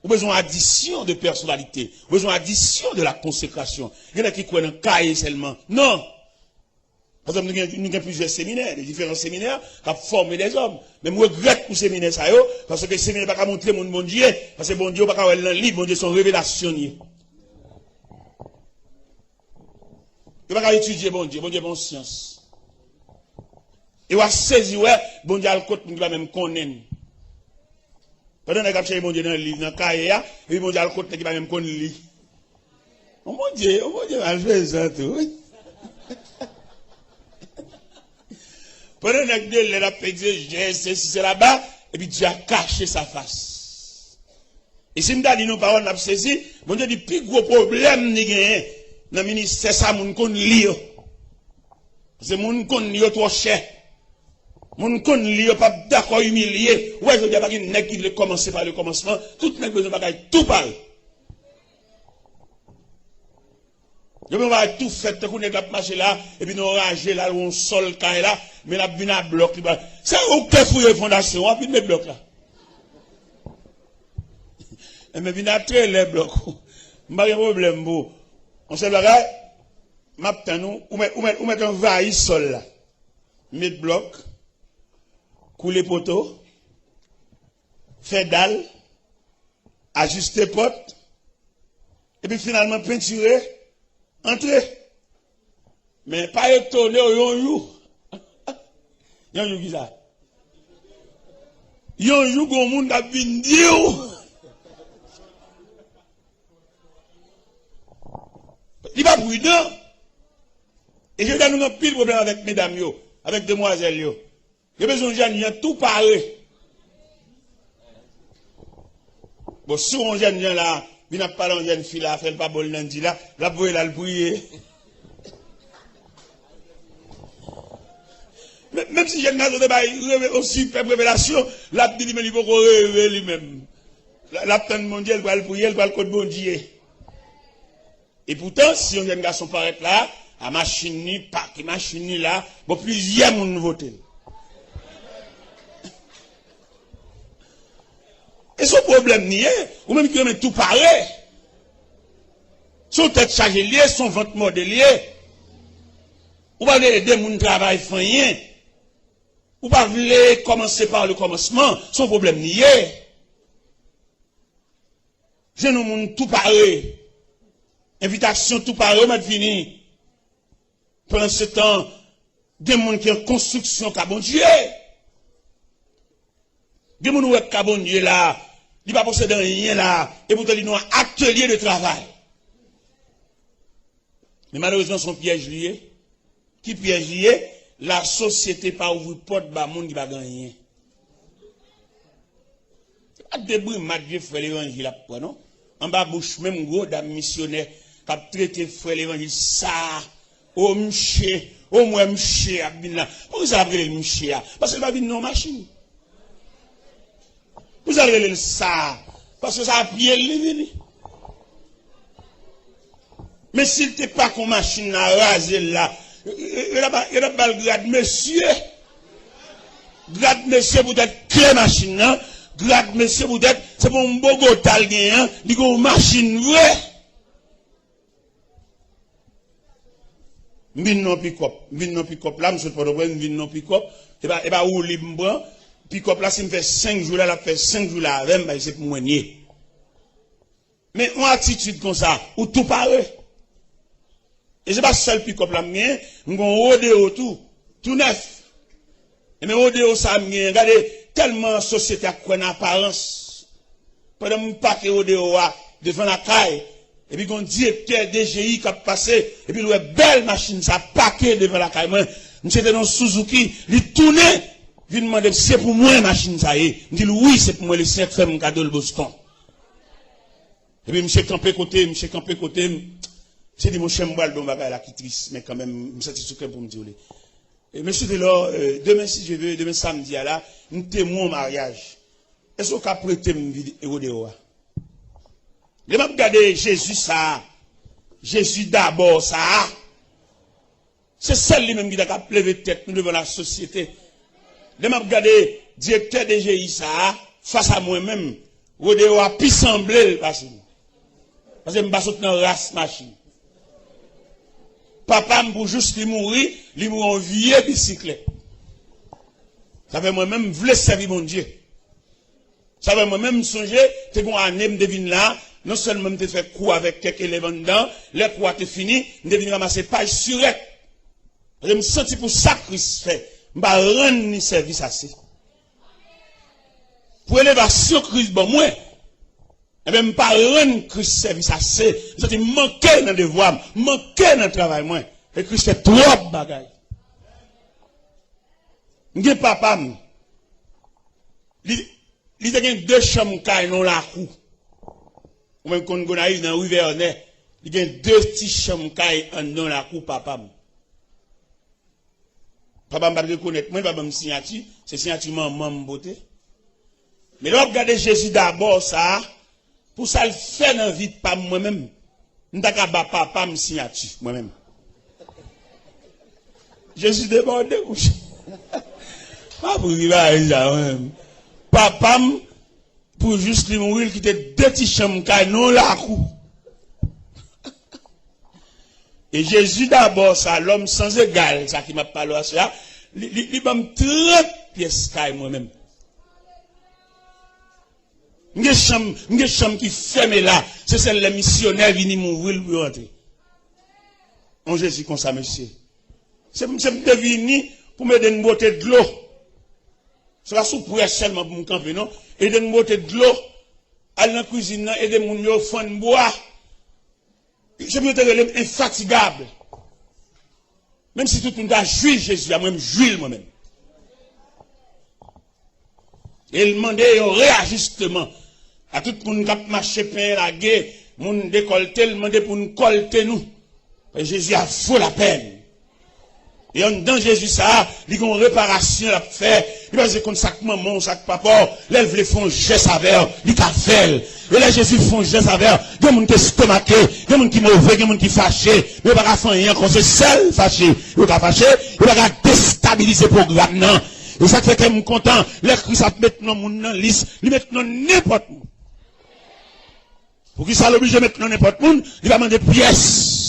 On a besoin d'addition de personnalité. On a besoin d'addition de la consécration. Il y en a qui croient dans Caï seulement. Non. Par exemple, nous avons plusieurs séminaires, des différents séminaires, qui ont formé des hommes. Mais moi, je regrette pour ces séminaires, parce que les séminaires ne peuvent pas montrer mon bon Dieu, parce que bon Dieu ne peut pas avoir le livre, bon Dieu sont révélationniers. Il ne peut pas étudier bon Dieu bon science. Il va saisir, ouais, bon Dieu a le côté, il va même connaître. Pendant que j'ai bon Dieu dans le livre, dans le cahier, et puis bon Dieu a le côté, il va même connaître. Oh mon Dieu, je fais ça tout. Pendant que Dieu l'a fait exégèse, c'est là-bas, et puis Dieu a caché sa face. Et si nous dit nos paroles, nous avons saisi, bon Dieu dit, plus gros problème, nous gagnons, dans le ministère, ça, nous qu'on lit. C'est nous qu'on lit trop cher. Nous qu'on lit, pas d'accord, humilié. Ouais, je dis pas qu'il n'est qui veut commencer par le commencement, tout n'est besoin de tout parler. Je vais tout faire, tout le monde marcher là, et puis nous ranger là, on sol là, mais la vient à bloc. C'est où que fouiller fondation, on va blocs là. Mais vient à très les blocs. Pas de problème, on se bagaille, maintenant nous, ou mettre un vaille sol là. Mettre bloc, couler poteau, faire dalle, ajuster porte, et puis finalement peinturer. Entrez. Mais pas étonné, yon you. Yon you qui ça? Yon you qu'on moun a bin diou. Il va prudent. Et je donne un pile problème avec mesdames yo, avec demoiselles yo. Il y a besoin de gens tout parler. Bon, si on jeune là, il n'a pas de jeune fille là, fait pas bon lundi là, la bouille là, le briller. Même si jeune n'a aussi fait révélation, la dit mais il faut rêver lui-même. La peine mondiale va le briller, va le code bon Dieu. Et pourtant, si un jeune garçon paraît là, à machine ni pas, qui machine ni là, bon plusieurs moun voter. Et son problème n'y est, ou même qui aime tout parler. Son tête chargée liée, son ventre modélié. Ou pas aider mon travail rien. Ou pas voulez commencer par le commencement, son problème n'y est. Je nous moun tout parler. Invitation tout parler, on fini. Pendant ce temps, des gens qui ont construction qu'a bon Dieu. Des gens qui ont bon Dieu là, il va posséder rien là, et pourtant ils ont un atelier de travail. Mais malheureusement, son piège lié. Qui piège lié? La société pas ouvrir porte ba monde qui va gagner. Pas de bruit Dieu fait l'évangile après non. En bas bouche même gros dame missionnaire qui a traité frère l'évangile ça au mché, au moins mché abina. Pourquoi ça appelle le mché? Parce qu'il va venir non machine. Vous allez le ça parce que ça a pied le mais s'il n'était pas qu'on machine à raser là, il a pas le grade monsieur. Grade monsieur vous êtes clé machine, hein? Grade monsieur vous êtes, c'est pour un beau gotal gagnant, il y a une machine vraie. Vin non pick-up, là, monsieur pas de problème, vin non pick-up, et bah, où libre, pick-up là, s'il me fait 5 jours là, il fait 5 jours là, avec, c'est pour moigner. Mais, une attitude comme ça, où tout paraît. Et c'est pas seul pick-up là, mais, on rodéo tout neuf. Et mais rodéo ça, regardez, tellement société a quoi en apparence. Pendant mon paquet rodéo devant la caille, Et puis, un directeur DGI qui a passé, et puis, il y a une belle machine, ça paquet devant la caille. Monsieur était dans Suzuki, il tournait, il demandait, c'est pour moi, machine, ça y est. Il dit, oui, c'est pour moi, le 5 frères, mon cadeau, le Boston. Et puis, monsieur campé côté, c'est dit, mon chien, moi, le bon bagage, la qui triste, mais quand même, je me sens souqué pour me dire. Et monsieur de là, demain, si je veux, demain samedi, là, nous témoin au mariage. Est-ce qu'on peut prêter une vidéo de moi? Je vais regarder Jésus, ça. Jésus d'abord, ça. C'est celle-là même qui a levé tête nous devant la société. Je vais regarder directeur de GI, ça, face à moi-même. Rodéo a pu sembler, parce que je me bats dans la race machine. Papa, pour juste lui mourir en vieux bicyclette. Ça fait moi-même, voulais servir mon Dieu. Ça fait moi-même songer, t'es bon année, me devine là, non seulement te fait coup avec quelques éléments dedans, les coups te fini, me devine ramasser page surette. Je me sens pour ça que Christ fait. Je vais rendre ni service assez. Pour élévation Christ, bon, moi, et bien, je ne vais pas rendre Christ service assez. Je vais manquer dans le devoir, manquer dans le travail, moi. Et Christ fait trop de bagailles. Je papa, il y a deux chambres qui sont la cour. Ou même quand on arrive dans Rivernet, il y a deux petites chambres qui sont dans la cour, papa. Papa m'a reconnaître, moi, papa me signature, c'est signature maman beauté. Mais là, regardez Jésus d'abord, ça, pour ça le faire dans la vie de pas moi-même. Je n'ai pas papa me signature, moi-même. Jésus débordé, couché. Pas pour arriver à ça, moi-même. Papa, pour juste lui mourir, qui était deux petits chambres, non la cour. Et Jésus d'abord, ça, l'homme sans égal, ça qui m'a parlé à ça, il m'a 30 pièces moi-même. Une chambre qui ferme là, c'est celle les missionnaires viennent mourir pour rentrer. On Jésus comme ça, monsieur. C'est devenu pour me donner une beauté de l'eau. C'est pas sous seulement pour me camper, non? Et donner une beauté de l'eau, aller dans la cuisine, aider mon yo fond bois. Je me suis infatigable. Même si tout le monde a joué Jésus, il a même joué moi-même. Et il demandait un réajustement à tout le monde qui a marché pain la guerre, moun décolleté, il demandait pour nous colter nous. Et Jésus a fait la peine. Et en dans Jésus ça, il y a une réparation à faire. Il va dire comme ça que maman, ça que papa, lève les fonds, geste avec, il a fait. Et là Jésus font geste avec, il y a des gens qui sont stomaqués, il y a des gens qui sont mauvais, il y a des gens qui sont fâchés, il n'y a pas de faire rien, quand c'est seul fâché, il va fâché, il va déstabiliser le programme, non. Et ça fait que je suis content, les Christ a maintenant mon nom liste, il met non n'importe où. Pour qui ça l'oblige de mettre n'importe où, il va demander pièces.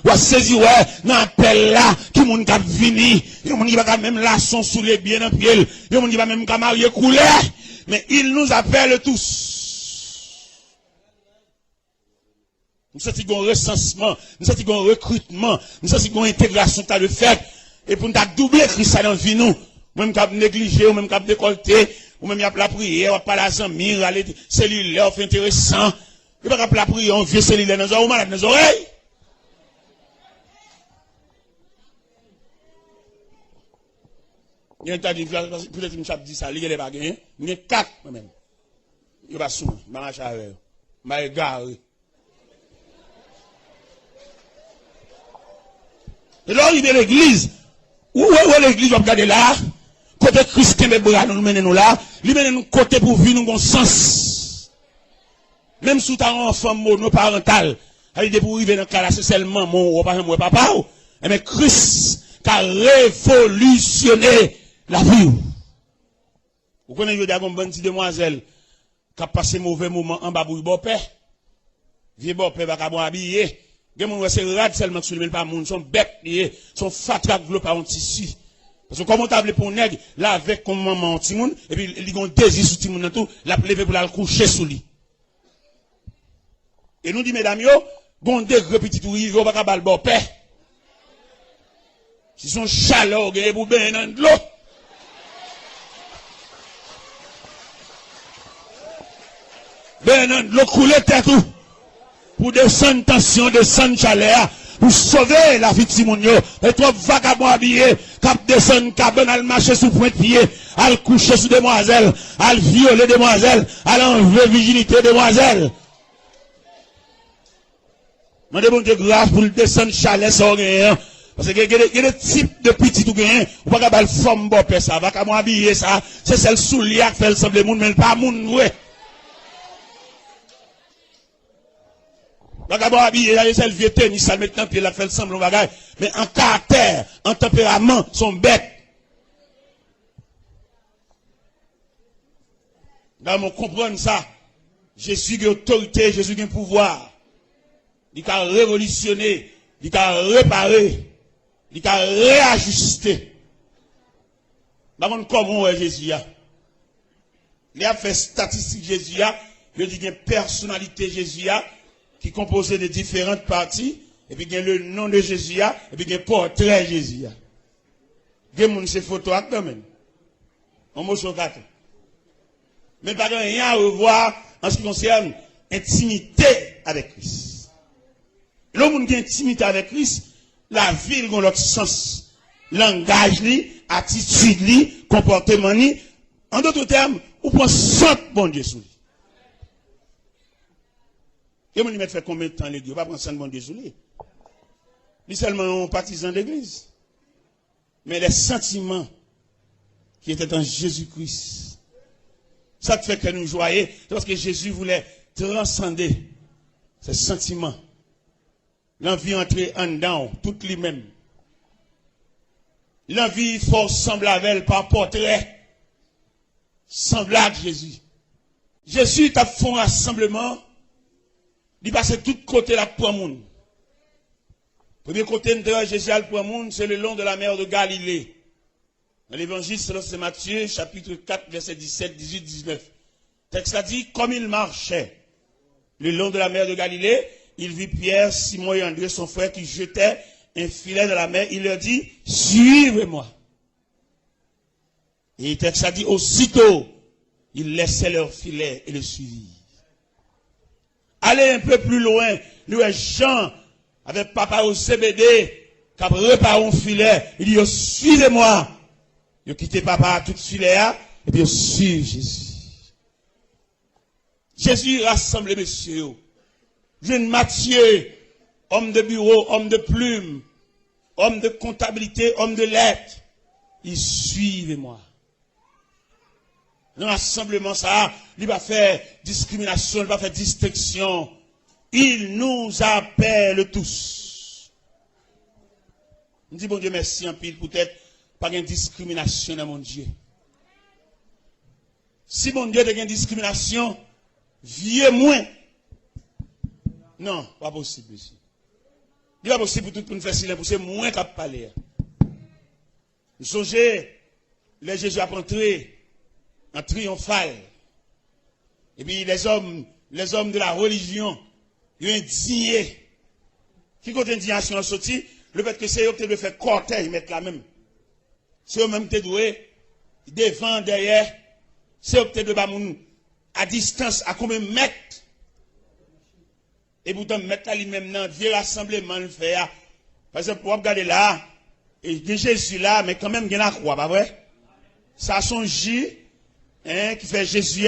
Ou à saisir, ouais, dans l'appel là, tout le monde qui venu, il y a des gens qui va même laçon sous les biens dans le pied, il y a des gens qui va même marier couler, mais il nous appelle tous. Nous sommes un recensement, nous sommes un recrutement, nous sommes une intégration à le faire, et pour nous doubler Christ dans la vie, nous, même qui a négligé, ou même qui a décolleté, ou même qui a la prière, ou pas la zamir, aller cellulaire, fait intéressant, il va pas la prière, on vieux cellulaire dans les oreilles, ou malade dans les oreilles. Il y a un dit, peut-être que je dis ça, il y a des bagages, il y a 4 moi-même. Il va sous, je marche avec eux, je vais garer. Et là, il y a l'église. Où est l'église, on regarde là, côté Christ, nous menons là, il mène nous côté pour vivre nous bon sens. Même sous ta enfant monoparental, il dit pour vivre dans le cas là, c'est seulement mon papa, mais Christ qui a révolutionné la vie. Vous connaissez une bonne petite demoiselle qui a passé mauvais moment en bas pour bon père. Vieux bon père va pas habiller. Les gens c'est rad seulement sur le pas monde, sont bêtes, sont fatigués par un tissu. Parce que comme on t'a pour nègre, là avec comme maman petit monde et puis ils ont désir sur petit monde tout, la lever pour la coucher sous lui. Et nous dit mesdames yo, bon degré petit tout, ils vont pas bal bon père. Si son chaleur gagne pour ben dans de l'eau. Ben dans de l'eau couler tête tout. pour descendre tension, descendre chaleur, pour sauver la vie de Simonio. Et trop vagabond habillé, cap descendre, cabane, al marcher sous point de pied, al coucher sous demoiselles, al violer demoiselles, al enlever virginité demoiselles. Mandez bon Dieu grâce pour le descendre chaleur sans rien. Parce que il y a des types de petits tout gain, ou pas qu'à forme bon père ça, va qu'à habiller ça, c'est celle sous lit qui fait le semble monde mais pas monde ouais. Va qu'à habiller là c'est le vieux tennis ça maintenant puis la fait le semble bagage, mais en caractère, en tempérament, sont bêtes. Là on comprend ça. Jésus a autorité, Jésus a pouvoir. Il a révolutionné, il a réparé. Il a réajusté. Comment est Jésus a? Il a fait statistique Jésus a. Il dit qu'il y a une personnalité Jésus a qui est composée de différentes parties. Et puis il y a le nom de Jésus a. Et puis il y a un portrait Jésus a. Il y a des photos quand même. On m'a choqué. Mais pas rien à revoir en ce qui concerne intimité avec Christ. L'homme qui a intimité avec Christ, la vie a l'autre sens. Langage, attitude, comportement. En d'autres termes, on prend 100 bon Dieu sous lui. Et on lui fait combien de temps l'église? On ne va pas prendre 100 bon Dieu sous lui. Lui seulement un partisan d'église. Mais les sentiments qui étaient en Jésus-Christ, ça fait que nous joyons, parce que Jésus voulait transcender ces sentiments. L'envie entrer en dedans, toute lui-même. L'envie faut sembler avec elle par portrait. Semblable Jésus. Jésus t'a fait un rassemblement. Il passe de tous côtés là pour le monde. Premier côté de Jésus pour le monde, c'est le long de la mer de Galilée. Dans l'évangile, c'est Matthieu, chapitre 4, verset 17, 18, 19. Le texte a dit, comme il marchait le long de la mer de Galilée, il vit Pierre, Simon et André, son frère, qui jetaient un filet dans la mer. Il leur dit, suivez-moi. Et le texte a dit, aussitôt, ils laissaient leur filet et le suivirent. Allez un peu plus loin, nous, Jean, avec papa au CBD, qui a réparé un filet, il dit, suivez-moi. Il a quitté papa à tout filet, et puis il suit Jésus. Jésus rassemble les messieurs. Jeune Matthieu, homme de bureau, homme de plume, homme de comptabilité, homme de lettres. Il suivez-moi. Dans l'assemblement, ça, il va faire discrimination, il va faire distinction. Il nous appelle tous. On dit, bon Dieu, merci en pile, peut-être, pas de discrimination dans mon Dieu. Si mon Dieu a une discrimination, vieux moins. Non, pas possible ici. Il n'est pas possible pour tout le monde faire silence, c'est moins qu'à parler. Vous songez, les Jésus a entré en triomphal. Et puis les hommes de la religion, ils ont indigné. Qui compte indignation sorti? Le fait que c'est eux qui doivent faire cortège, mettre la même. C'est eux-mêmes qui doivent devant, derrière. C'est eux qui doivent à distance, à combien de mètres? Et pourtant, mettre lui-même dans vieux rassemblement, le faire. Par exemple, pour regarder là, et Jésus là, mais quand même, il y a la croix, pas vrai? Ça, son J, qui fait Jésus,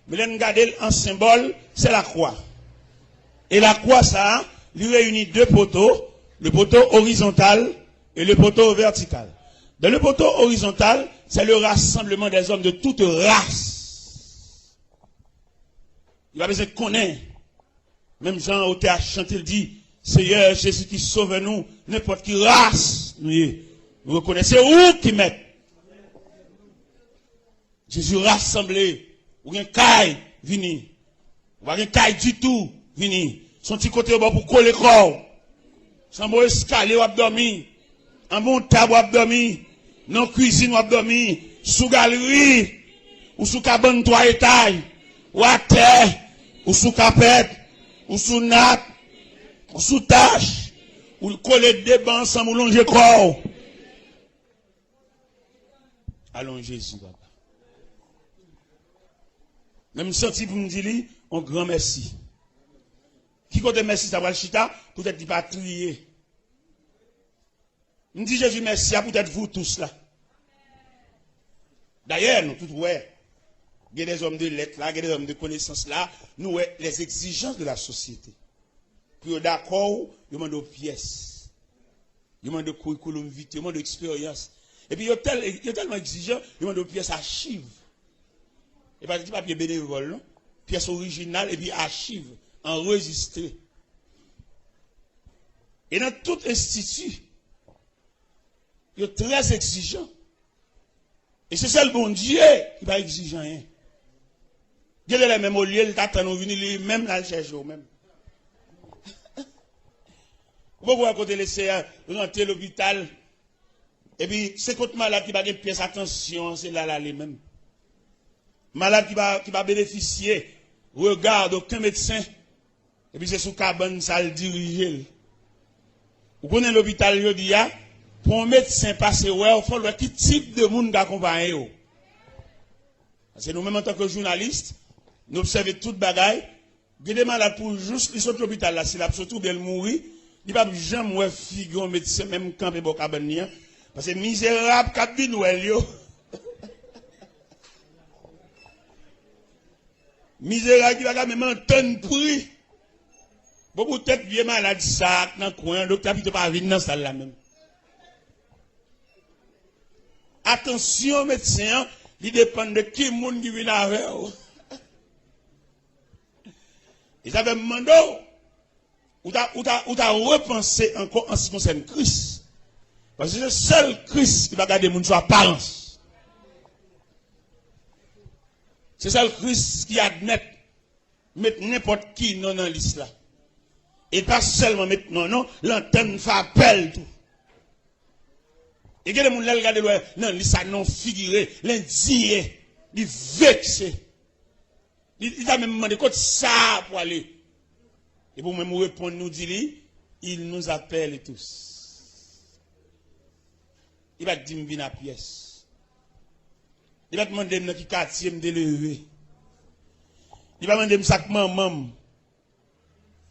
mais là, regarder en symbole, c'est la croix. Et la croix, ça, lui réunit deux poteaux, le poteau horizontal et le poteau vertical. Dans le poteau horizontal, c'est le rassemblement des hommes de toute race. Il va besoin de connaître. Même Jean au théâtre chante, il dit, Seigneur Jésus qui sauve nous, n'importe qui race, nous reconnaissez où qui met. Jésus rassemblé, ou un caille, vini. Ou un caille du tout, vini. Son petit côté au bas pour coller le corps. Sans bon escalier ou abdomen. En bon table ou abdomen. Non cuisine ou abdomen. Sous galerie. Ou sous cabane 3 étages. Ou à terre. Ou sous capette. Ou sous natte. Ou sous tâche. Ou coller des bancs sans moulonger corps. Allons Jésus, papa. Même senti pour me dire, un grand merci. Qui côté merci ça va le chita, peut-être il va trier. Me dit Jésus merci à peut-être vous tous là. D'ailleurs, nous tous ouais. Il y a des hommes de lettres là, il y a des hommes de connaissances là, nous ouais les exigences de la société. Pour d'accord, il demande des pièces. Il demande de curriculum vitae, il demande d'expérience. Et puis il est tellement exigeant, il demande des pièces archives. Et pas des papiers bénévoles, non? Pièces originales et puis archives, enregistrées. Et dans tout institut, il est très exigeant. Et c'est ça le bon Dieu qui va exiger rien. Dieu est le même au lieu, il t'attend, nous venir même là le chercher au même. Vous pouvez à côté laisser rentrer l'hôpital. Et puis, c'est contre malade qui va gagner pièce, attention, c'est là les mêmes. Malade qui va bénéficier, regarde aucun médecin. Et puis c'est sous cabane, ça le dirige. Vous connaissez l'hôpital, je dis, pour un médecin passer, il faut voir quel type de monde d'accompagner. Parce que nous-mêmes, en tant que journalistes, nous observons toute bagaille. Il y a des malades pour juste, ils sont à l'hôpital là, s'il a surtout bien mourir, il ne va jamais figurer un médecin, même quand il est cabane. Parce que misérable, cabine ou elio. Misérable qui va même entendre prix. Bon, peut-être bien malade ça, dans le coin, docteur, il ne pas venir dans salle là même. Attention, médecin, il dépend de qui monde qui vient avec. Ils avaient demandé, ou t'as repensé encore en ce qui concerne Christ. Parce que c'est le seul Christ qui va garder mon sur apparence. C'est ça le Christ qui admet mettre n'importe qui non dans l'islam. Et pas seulement mettre non, l'antenne fait appel tout. Et que les gens regardent non, l'islam non figuré, l'indigne, il vexé. Il a même demandé quoi ça pour aller. Et pour même répondre, nous dit, il nous appelle tous. Il va dire, viens à pièce. Il va demander, qui quartier me délever. Il va demander, ça maman.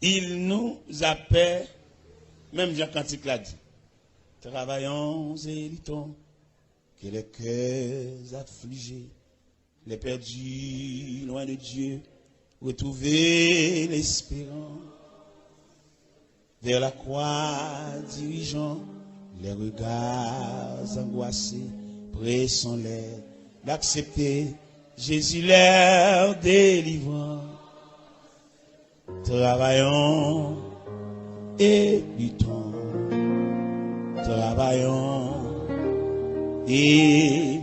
Il nous appelle, même Jean Cantique l'a dit. Travaillons et luttons, que les cœurs affligés, les perdus loin de Dieu, retrouver l'espérance. Vers la croix dirigeant, les regards angoissés, pressons-les d'accepter Jésus leur délivrant. Travaillons et luttons, travaillons et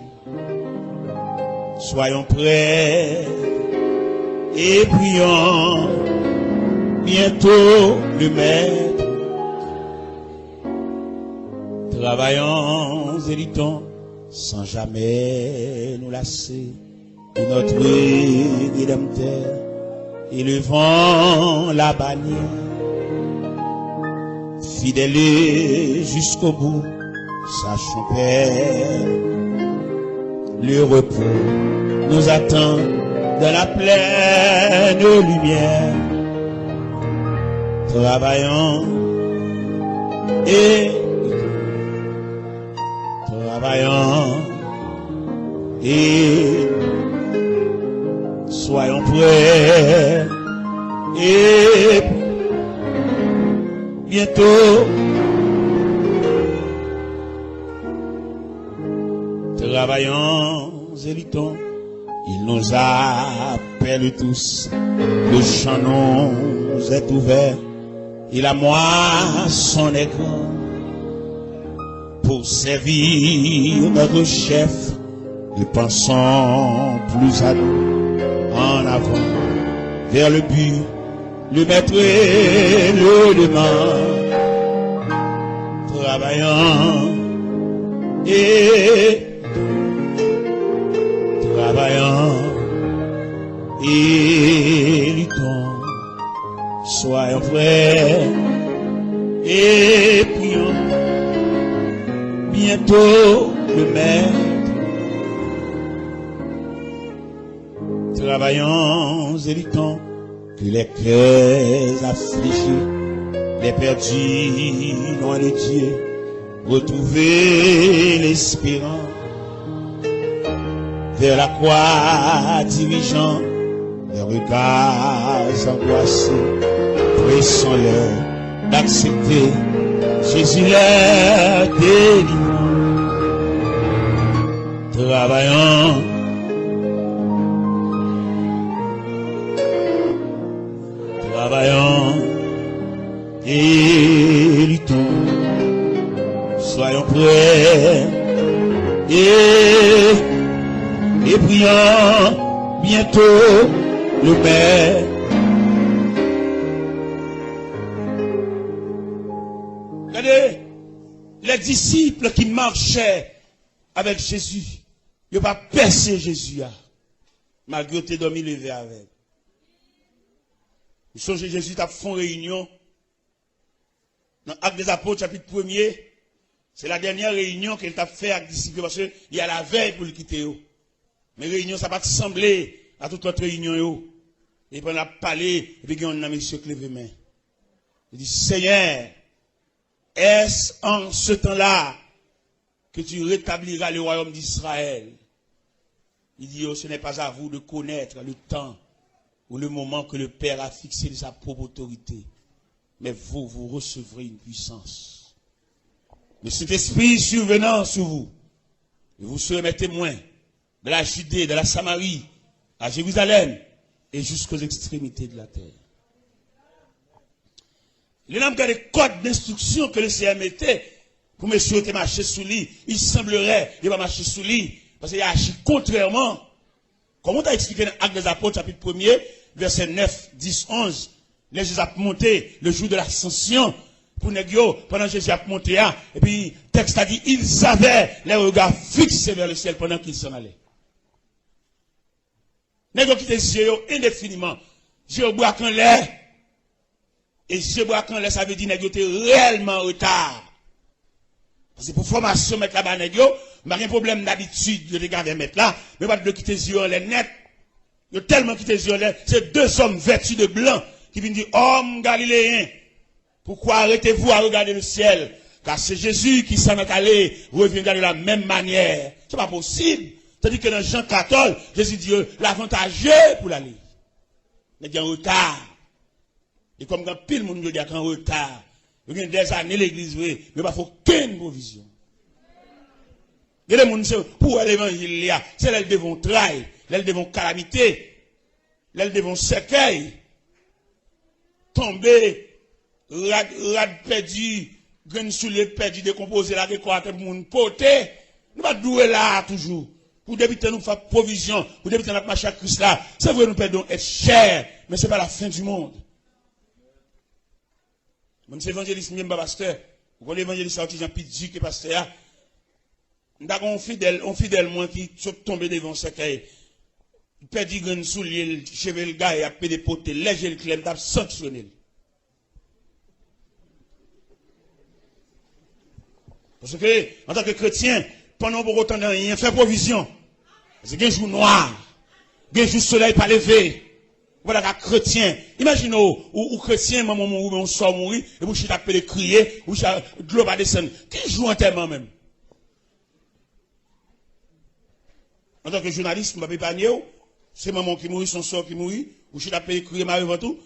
soyons prêts et prions bientôt le Maître. Travaillons et luttons sans jamais nous lasser de notre Rédempteur, élevant la bannière, fidèles jusqu'au bout, sachons Père, le repos nous attend dans la pleine lumière. Travaillons et soyons prêts et bientôt travaillons et luttons. Il nous appelle tous, le champ nous est ouvert et la moisson est grande. Pour servir notre chef, nous pensons plus à nous, en avant, vers le but, le maître et le demande. Travaillant et luttons, soyons prêts et prions. Bientôt le Maître. Travaillons et luttons, que les cœurs affligés, les perdus loin de Dieu, retrouver l'espérance vers la croix dirigeant les regards angoissés, pressant-leur d'accepter Jésus leur délivrant. Travaillant, et luttons, soyons prêts et prions bientôt le Père. Regardez, les disciples qui marchaient avec Jésus, ils n'ont pas percé Jésus, malgré que tu dormi levé avec. Vous songez, Jésus a fait une réunion dans l'Acte des Apôtres, chapitre 1er. C'est la dernière réunion qu'il a fait avec les disciples parce qu'il y a la veille pour le quitter. Mais réunion, ça va pas sembler à toute autre réunion. Et puis on a parlé, et puis on a monsieur qui lève les mains. Il dit, Seigneur, est-ce en ce temps-là que tu rétabliras le royaume d'Israël? Il dit, oh, ce n'est pas à vous de connaître le temps ou le moment que le Père a fixé de sa propre autorité. Mais vous, vous recevrez une puissance. Le Saint-Esprit survenant sur vous, et vous serez mes témoins de la Judée, de la Samarie, à Jérusalem, et jusqu'aux extrémités de la terre. Les noms des codes d'instruction que le Seigneur mettait pour monsieur marcher sous lui, il semblerait qu'il va marcher sous lui, parce qu'il a agi contrairement. Comment tu as expliqué dans l'Acte des Apôtres, chapitre 1er, verset 9, 10, 11, les Jésus a monté le jour de l'ascension, pour Négio, pendant que Jésus a monté, et puis, le texte a dit, ils avaient les regards fixés vers le ciel pendant qu'ils s'en allaient. Négio qui était yeux indéfiniment, yeux bois qu'en l'air, et yeux bois qu'en l'air, ça veut dire Négio était réellement en retard. Parce que pour formation, mettre là-bas, Négio, il n'y a pas de problème d'habitude de regarder mettre là, mais pas de quitter les yeux en l'air net. Il y a tellement quitté les yeux en l'air, c'est deux hommes vêtus de blanc qui viennent dire, homme galiléen, pourquoi arrêtez-vous à regarder le ciel? Car c'est Jésus qui s'en est allé, reviendra de la même manière. C'est pas possible. C'est-à-dire que dans Jean 14, Jésus dit, l'avantageux pour l'aller. Mais il y a un retard. Et comme quand pile monde dit qu'il y a un retard, il y a des années l'église, mais il n'y a pas aucune provision. Il y a des gens pour l'évangile, c'est là qu'ils devront trahir, là ils devront calamité, là ils devront cercueil, tomber, rad perdu, grain soulier perdu, décomposé, la récolte pour moun poter. Nous pas doué là toujours. Pour débuter nous faire provision, pour débuter notre marché à Christ là. C'est vrai nous perdons être cher, mais c'est pas la fin du monde. Même si l'évangéliste n'est pas pasteur, vous voyez l'évangéliste qui Jean Pidji qui est pasteur, nous avons un fidèle moins qui sont tombés devant ce cahier. Il perdu grain soulier, cheveux le gars, il a pédé poter, léger le clem, il a sanctionné. Parce que, en tant que chrétien, pendant pour autant de rien, fait provision. C'est qu'un jour noir, un jour soleil pas levé. Voilà qu'un chrétien. Imaginez, ou chrétien, maman mourir, on sort mourir, et vous tapez les crier, vous de l'eau va descendre. Qui joue enterrement même? En tant que journaliste, je ne vais pas épargner, c'est maman qui mourit, son sort qui mourit, vous tapez les crier, Marie tout.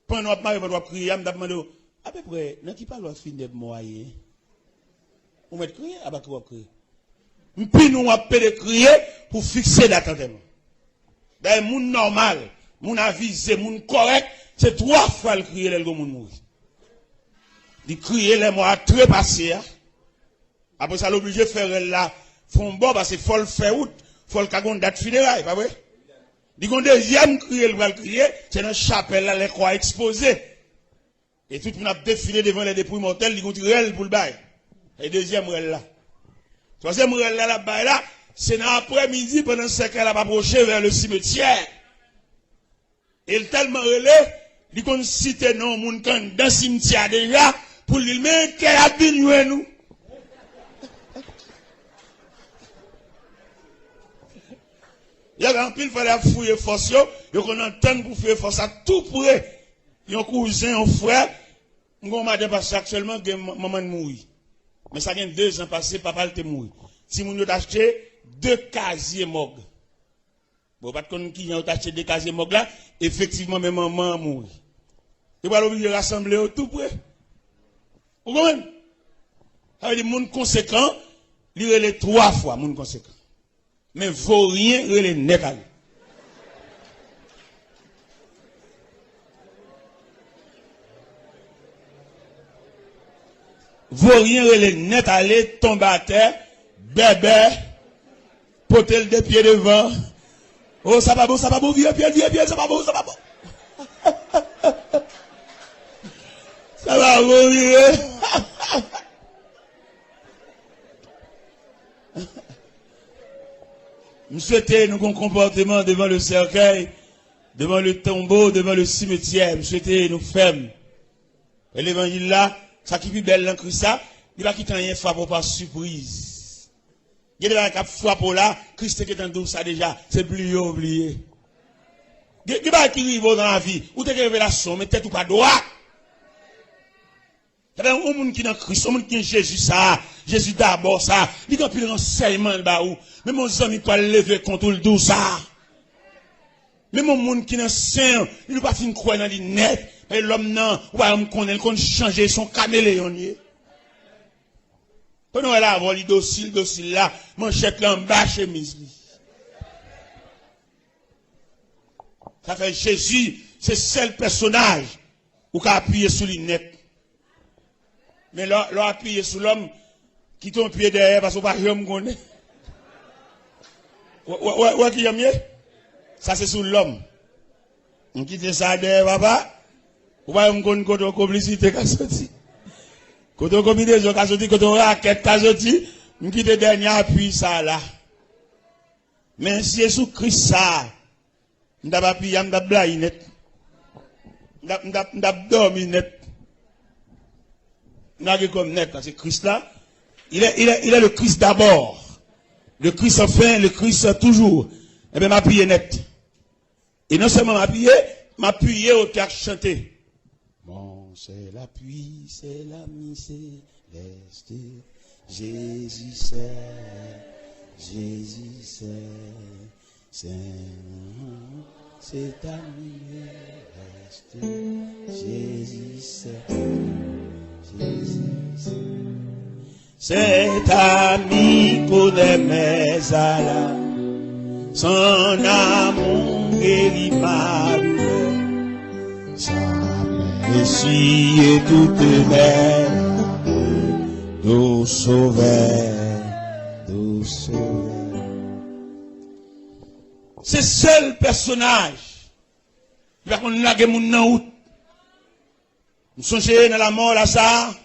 Pendant que Marie va crier, je me demande, à peu près, dans qui parle de fin de moyen? On va crier, à bas quoi crier. Puis nous appelons crier pour fixer l'attendement. D'ailleurs, moun normal, moun avisé, moun correct, c'est 3 fois le crier les moun mourir. Il crier les mois très passés. Après ça, l'obligé de faire là, font bon parce qu'il faut le faire out, faut le cagon date funérailles, pas vrai? Il y a un deuxième crier, le crier, c'est dans la chapelle là, les croix exposées. Et tout le monde a défilé devant les dépouilles mortelles, il y a un pour le bail. Et deuxième règle là. Troisième règle là, c'est dans l'après-midi, pendant ce qu'elle a approché vers le cimetière. Et il tellement relé, il qu'on cite non, moun kan dans le cimetière déjà, pour lui, mais qu'elle a bien nous. Il y avait un pile, fallait fouiller force, yo qu'on entend pour faire force à tout près. Yon cousin, un frère, mon madame passe actuellement, maman mourir. Mais ça vient 2 ans passé, papa était mort. Si mon a acheté 2 casiers mog. Bon, pas de connaître qui a acheté 2 casiers mog là, effectivement, même maman mourir. Il va l'obligé de rassembler au tout près. Vous comprenez? Ça veut dire, moun conséquent, il est les 3 fois, moun conséquent. Mais vaut rien, il est net à lui. Vaut rien, il est net à lui, tombe à terre, bébé, potel des pieds devant. Oh, ça va beau, viens, ça va beau. Ça va beau, viens. Nous souhaitons nous un comportement devant le cercueil, devant le tombeau, devant le cimetière. Nous souhaitons nous fermes. Et l'évangile là, ça qui est belle dans Christ, il va quitter rien frappe par surprise. Il y a des gens qui frappent là, Christ qui est en douce ça déjà, c'est plus oublié. Il y a des gens qui arrivent dans la vie, ou t'es révélation, mais tête ou pas droit. Il y a des gens qui sont dans Christ, des gens qui sont Jésus ça, Jésus d'abord ça, il y a plus de renseignements là où, mais mon ami pas lever contre le douce ça. Mais mon monde qui est dans Saint, il ne pas fin croire dans les net, et l'homme non, ou pas qu'on changer son caméléon. Pendant elle a avoir les docile là, manchette là en bas chemise. Ça fait Jésus, c'est le seul personnage où qu'a appuyé sur les net. Mais là appuyé sur l'homme qui tombe pied derrière parce qu'on pas jamais connaît. Ouais qui y a mieux? Ça c'est sur l'homme. On quitte ça derrière papa. Ou pas on connaît côté complicité qu'a sorti. Côté combinaison qu'a sorti, côté raquette qu'a sorti, on quitte dernier appui ça là. Mais si c'est sous Christ ça, m'da pas piller, m'da blaye net. M'da dormi net. N'a comme net parce que Christ là, il est le Christ d'abord. Le Christ enfin, le Christ toujours. Eh bien, m'appuyer net. Et non seulement m'appuyer au théâtre chanté. Bon, c'est l'appui, c'est l'ami céleste. Jésus c'est ami céleste. Jésus cet ami connaît mes alas, son amour guérit ma douleur, sa essuie toute mes d'eau sauveur. C'est seul personnage qui va qu'on lage mon nan. Nous songeons dans la mort là ça.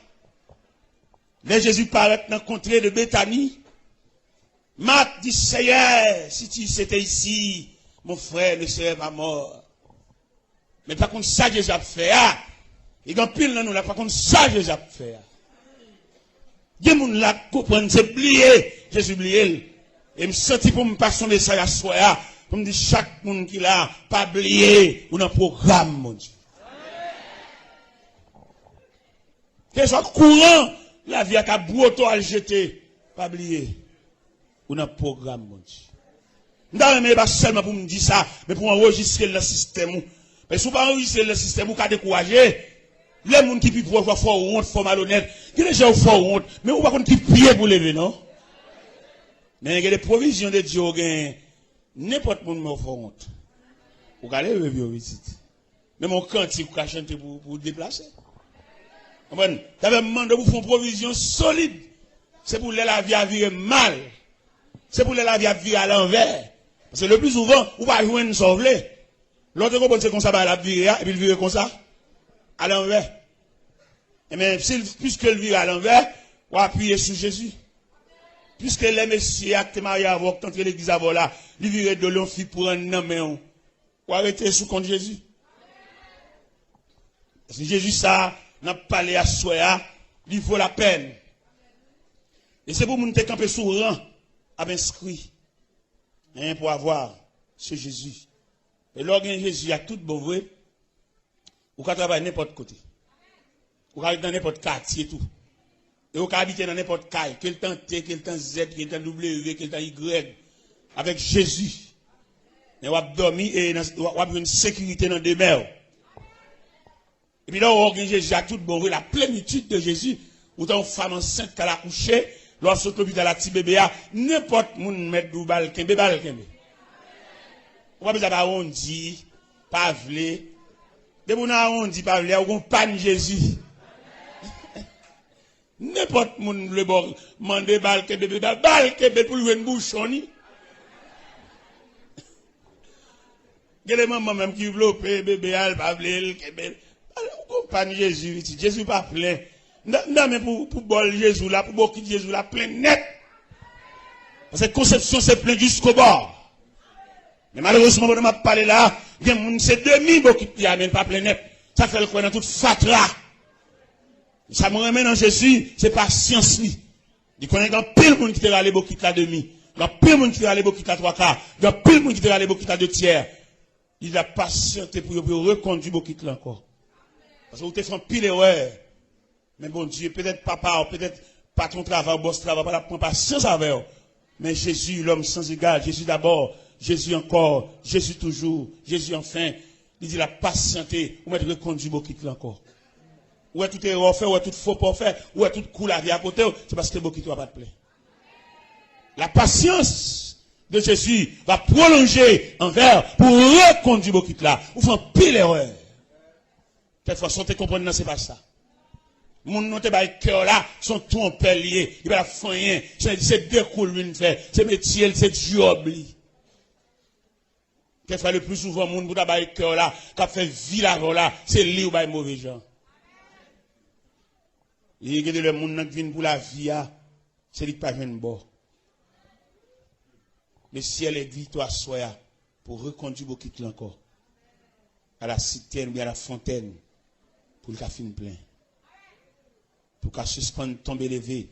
Là, Jésus paraît dans la contrée de Béthanie. Marc dit, Seigneur, si tu étais ici, mon frère ne serait pas mort. Mais par contre, ça, Jésus a fait. Il y a pile dans nous là, par contre, ça, Jésus a fait. Il y a des gens là qui comprennent, c'est oublié. Jésus oublié. Et me senti pour me passer son message à soi, pour me dire, chaque monde qui l'a, pas oublié, ou dans le programme, mon Dieu. Que soit courant, la vie a brouto à le jeter, pas oublier. Ou dans le programme, mon Dieu. Nous ne pas seulement pour me dire ça, mais pour enregistrer le système. Mais si vous pas enregistrer le système, vous pouvez décourager. Les gens qui peuvent voir fort honte, fort malhonnête, qui les gens fort honte, mais vous ne pouvez pas qui pied pour lever, non? Mais il y a des provisions de Dieu, n'importe qui me fort honte. Vous allez lever vite. Mais mon cantique, vous chanter pour déplacer. Vous avez demandé pour faire une provision solide. C'est pour la vie à vivre mal. C'est pour la vie à vivre à l'envers. Parce que le plus souvent, vous ne pouvez pas jouer sauver. L'autre compagnie, c'est comme ça, la vie, et puis il vit comme ça, à l'envers. Et bien, puisque il vit à l'envers, vous appuyez sur Jésus. Puisque les messieurs actes mariés avant, tant que l'église avant là, il vivait de l'on fit pour un homme, vous arrêtez sous contre Jésus. Parce que Jésus, ça, n'a pas parlé à soi, il vaut la peine. Et c'est pour nous camper sous rang, à inscrit. Rien pour avoir. c'est Jésus. Et lorsque Jésus a tout bon vrai, ou qu'à travailler n'importe côté. Ou qu'à aller dans n'importe quartier tout. Et ou qu'à habiter dans n'importe caille, quel temps T, quel temps Z, quel temps W, quel temps Y, avec Jésus. Et on va dormir et on va avoir une sécurité dans des mers. Et puis là, on organise Jésus à tout bon vrai, la plénitude de Jésus, ou tant femme enceinte qu'elle a couché, lorsque l'hôpital a petit bébé, n'importe moun met dou bal kembe. On va besoin d'arrondir, pas vle. De moun arrondi, pas vle, ou gon pan Jésus. N'importe moun le bon, mande bal kembe pour lui une bouchon ni. Gele maman même qui veut bébé al, pas vle, kembe. Ou gon pan Jésus, Jésus pas plein. Non, mais pour bol Jésus là, pour beaucoup Jésus là, plein net. Parce que conception c'est plein jusqu'au bord. Mais malheureusement, on m'a parlé là, c'est demi beaucoup qui amène pas plein net. Ça fait le coin dans toute fatra. Ça me remet dans Jésus, c'est pas science lui. Il connaît qu'il y a pile monde qui te râle beaucoup la demi. Il y a pile monde qui te râle beaucoup la trois quarts. Il y a pile monde qui te râle beaucoup la deux tiers. Il a patienté pour reconduire beaucoup là encore. Parce que vous te faites pile erreur. Mais bon Dieu, peut-être papa, peut-être pas ton travail, boss travail, pas la prendre patience avec eux. Mais Jésus, l'homme sans égal, Jésus d'abord, Jésus encore, Jésus toujours, Jésus enfin. Il dit la patienté, ou mettre reconduire beaucoup là encore. Ou est tout erreur fait, ou est tout faux pas fait, ou est tout cool la vie à côté, c'est parce que beaucoup ne va pas te plaire. La patience de Jésus va prolonger envers pour reconduire beaucoup là. Ou fait pile erreur. Quelquefois, si on te comprend, c'est pas ça. Mon nom te bail cœur là, sont tout en pellier, il va la faire rien, c'est découle lui fait, c'est métier, c'est job li. Quelquefois le plus souvent mon bouda bail cœur là, qui fait vie là, c'est lui ou bail mauvais gens. Il y a le monde qui vient pour la vie, c'est lui qui pas vient bord. Le ciel est victoire soya pour reconduire beaucoup encore à la citerne ou à la fontaine pour le café plein. Pour qu'à suspendre tomber levé,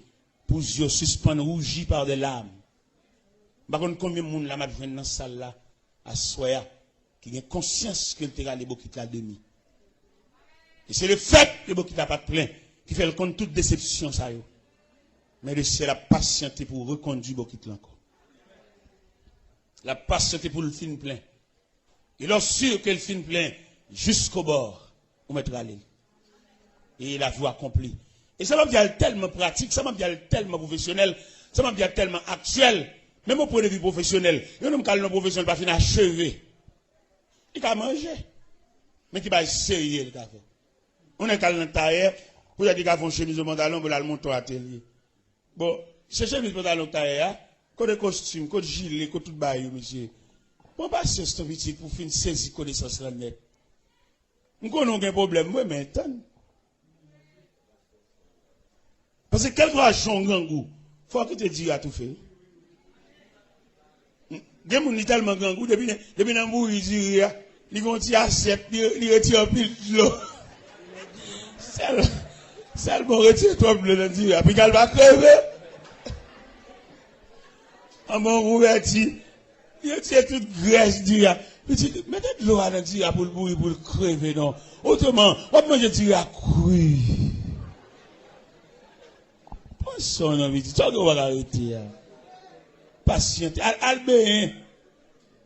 pour yeux suspendre rougi par des larmes. Par contre, combien de monde là m'a dans la salle là, à soya, qui a conscience que le terrain est beaucoup la demi. Et c'est le fait que beaucoup n'a pas de plein, qui fait le compte toute déception ça yo. Mais le ciel a patienté pour reconduire beaucoup encore. La patienté pour le film plein. Il est sûr que le film plein, jusqu'au bord, on mettra aller. Et la voie accomplie. Et ça m'a dit tellement pratique, ça m'a dit tellement professionnel, ça m'a dit tellement actuel, même au point de vue professionnel. Il y a un homme professionnel pas fini achevé. Il a mangé. Mais qui va sérieux le café. On est calme dans tailleur, pour dire qu'il a fait chemise au pantalon pour aller monter à l'atelier. Bon, c'est chemise pantalon tailleur, code costume, code gilet, code tout bail, monsieur. Bon, pas c'est ce petit pour finir saisir connaissance là net. Nous connaissons un problème, moi, mais attends. Parce que quelquefois, Jean Gangou, il faut que tu te dises à tout faire. Des gens qui tellement Gangou, depuis que mourir, ils vont tirer à 7, ils retirent pile de l'eau. Seulement retire toi de l'eau, puis qu'elle va crever. En mon rouverti, il retire toute graisse du ya. Mettez de l'eau à l'intérieur pour le mourir, pour le crever, non. Autrement, on va manger du ya cru. Son nom, il dit, tu vas arrêter. Patiente. Albin.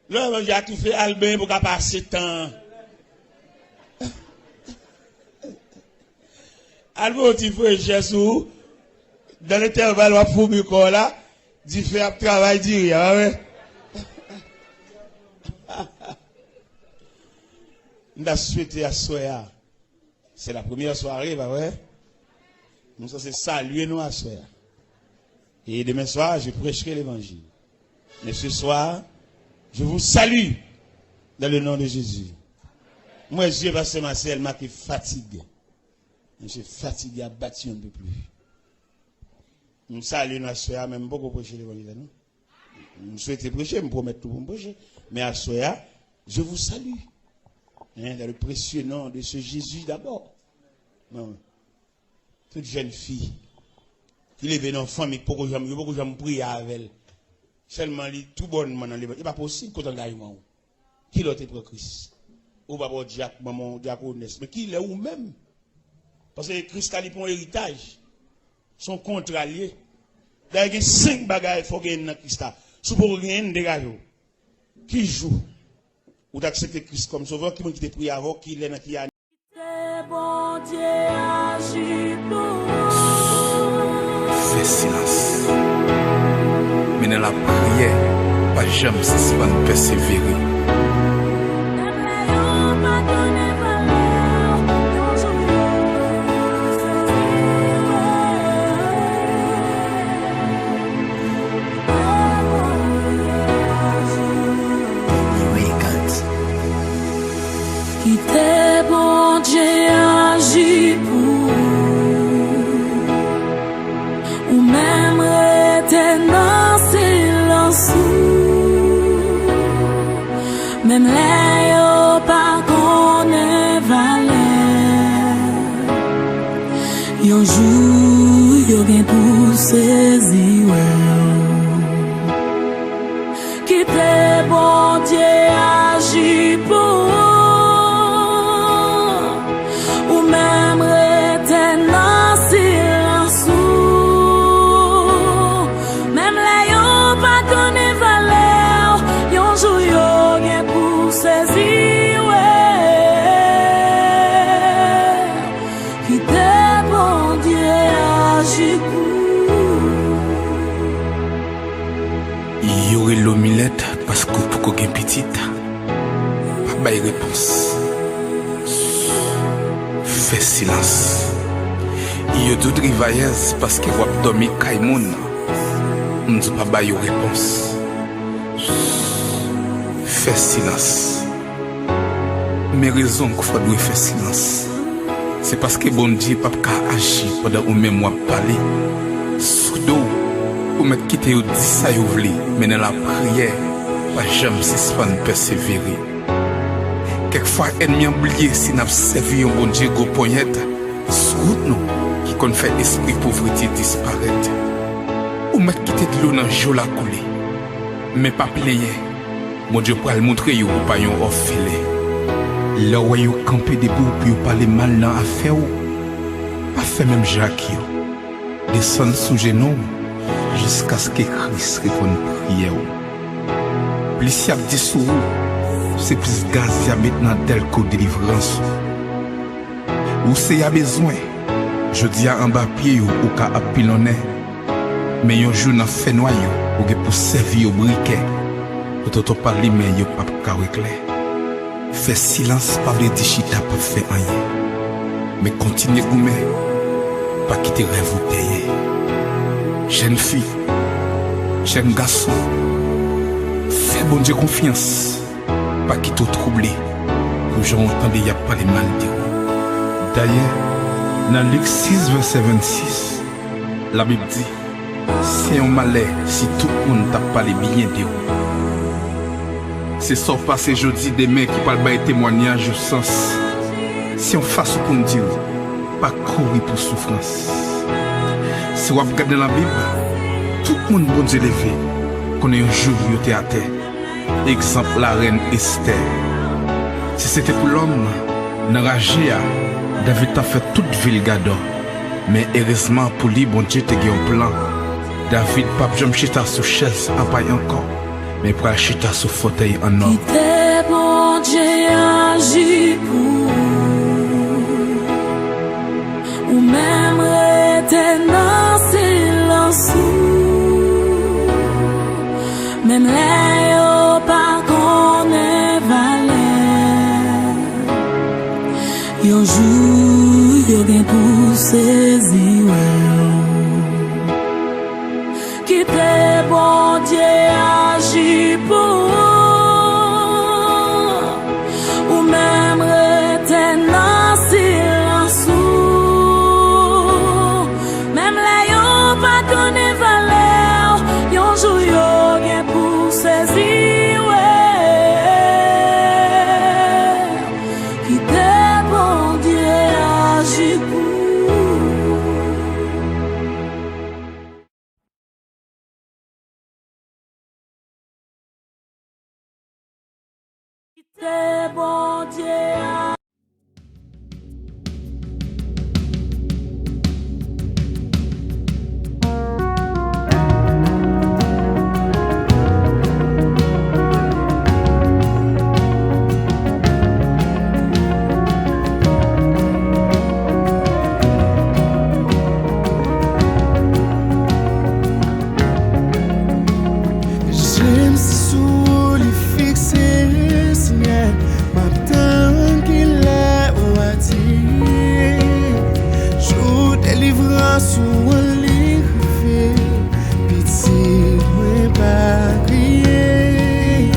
Là, j'ai tout fait Albin pour qu'à passer temps. Albin, tu fais Jésus. Dans l'intervalle, on va fouiller là. Tu fais un travail direct. On a souhaité à Soya. C'est la première soirée, bah ouais. Nous sommes saluer nous à soir. Et demain soir, je prêcherai l'évangile. Mais ce soir, je vous salue dans le nom de Jésus. Moi, je pasteur Marcel, m'a qui fatigue. Je suis fatigué à battre un peu plus. Nous saluons nous à soir, même beaucoup prêcher l'évangile. Nous souhaitons prêcher, me promettre tout pour me prêcher. Mais à soir, je vous salue. Dans le précieux nom de ce Jésus d'abord. Non. Toute jeune fille qui lève dans la famille pour que j'aime prier avec elle. Seulement, tout bonnement dans les. Il n'est pas possible qu'on engagement. Qui l'autre pour Christ? Ou pas pour Diacre, maman, diaconesse, mais qui l'est ou même? Parce que Christ a un héritage. Son contrat lié. D'ailleurs, il y a 5 bagages qu'il faut gagner dans Christ. Si vous rien dégagé. Qui joue? Ou d'accepter Christ comme sauveur, qui te prie avant, qui l'est dans qui a. Fais silence. Mais dans la prière, pas jamais suspendre persévérer. Qui t'est bon Dieu agit pour ou même rester dans silence même les yo pas connaît valeur yon jour yo gen pour saisir qui t'est bon Dieu agit pour L'omelette parce que pour qu'on ait petite, pas de réponse. Fais silence. Il y a d'autres rivailleuses parce que vous dormi Kaimoun. On ne dit pas de réponse. Fais silence. Mes raisons qu'il faut faire silence, c'est parce que bon Dieu pas agir pendant que même moi parler. Soudo. Ou mettre quitter ou dit ça ou vle, mais dans la prière, pas jamais suspendre persévérer. Quelquefois, ennemi oublié si n'a servi un bon Dieu gros poignette, sous nous, qui qu'on fait esprit pauvreté disparaître. Ou mettre quitter de l'eau dans le jeu la couler. Mais pas plaigner, mon Dieu pour le montrer ou pas yon offilé. Là où yon campé debout puis yon parler mal dans l'affaire, pas fait même Jacques yon. Descendre sous genou. Jusqu'à ce que Christ réponde prière. Plus si a dit sous c'est plus gaz y a maintenant tel que délivrance. Ou c'est y a besoin. Je dis à en bas pied ou qu'à pilonner. Mais yon jour n'a fait noyau ou pour servir au briquet. Ou t'en parler mais yon pas carré clair. Fais silence par les dichita pour faire rien. Mais continue goumé. Pas quitter rêve ou tailler. Jeune fille, jeune garçon, fais bon Dieu confiance, pas qu'il te trouble, pour j'en entendais y a pas les mal de. D'ailleurs, dans Luc 6, verset 26, la Bible dit, c'est un malheur si tout le monde t'a pas les bien de. C'est ça passé jeudi demain qui parle de témoignage au sens. Si on fasse pour nous dire, pas courir pour souffrance. Si vous regardez la Bible, tout le monde bon Dieu levé, connaît un jour où il était à terre. Exemple, la reine Esther. Si c'était pour l'homme, dans la Ragia, David a fait toute ville Gador. Mais heureusement pour lui, bon Dieu, il a un plan. David, pas jamais chita sur chaise en paille encore, mais pour chita sur fauteuil en or. Qui t'est bon Dieu agit pour ou même rester dans silence même les yo pas connaît valeur yon jour yo gen pour saisir qui t'est bon Dieu agit pour ou même rester dans silence même les yo pas connaît valeur yon jour yo gen pour saisir qui t'est bon Dieu agit pour T'es bon Dieu. J'aime sous les fixer, Seigneur, m'attends qu'il est au dire. Jour délivrance ou un livre, pitié, moi pas crier.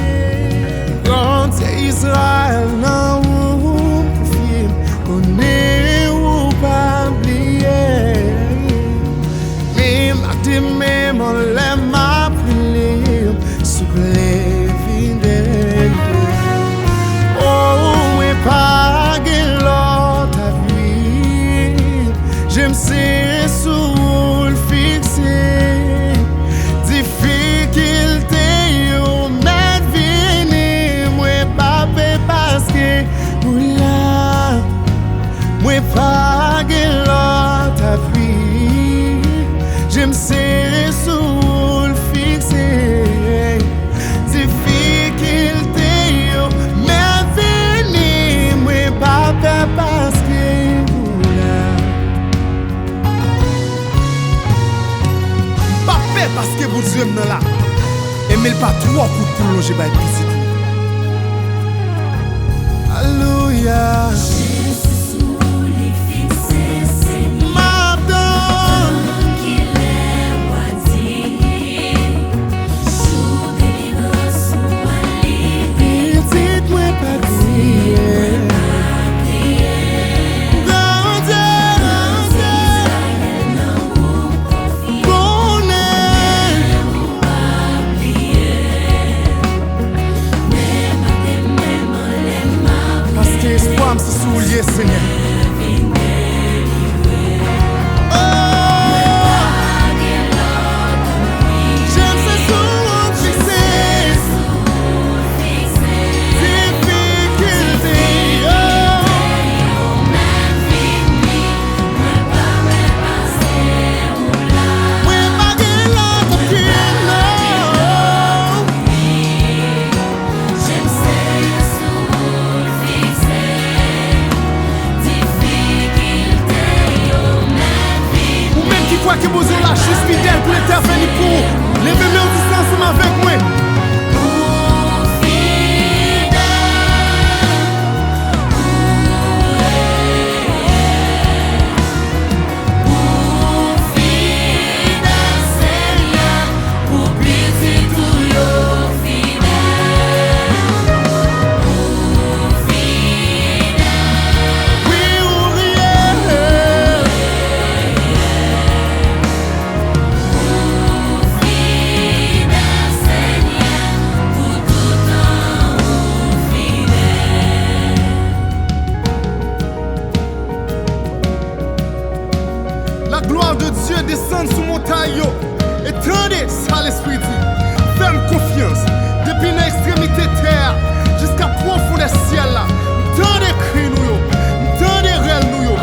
Quand Israël n'a ou confirme, qu'on est ou pas oublier. Mais ma même on l'aime appeler. Oh, et pas que l'autre a vu. J'aime ces sous fixer. Difficulté, mais venez, moi pas parce que vous là. Moi pas que l'autre a vu. J'aime ces sous fixer. Parce que vous là. Pas fait parce que vous êtes là. Et mais pas trop pour plonger par ici. Alléluia. Jésus sous les fixés, Seigneur. Madame. Qu'il est oisir. Jour délivrance ou un livre. Dites-moi pas dire. Se soulier, Seigneur. Oh, j'aime ce sourd fixé. Difficulté. Quoi que vous ayez la juste fidèle pour l'intervenir pour levez-moi au distance avec moi. La gloire de Dieu descend sous mon taillot. Et tendez ça l'esprit dit. Fais-moi confiance. Depuis l'extrémité terre jusqu'à profond des ciels là. Tendez cri nous yo. Tendez réel nous yo.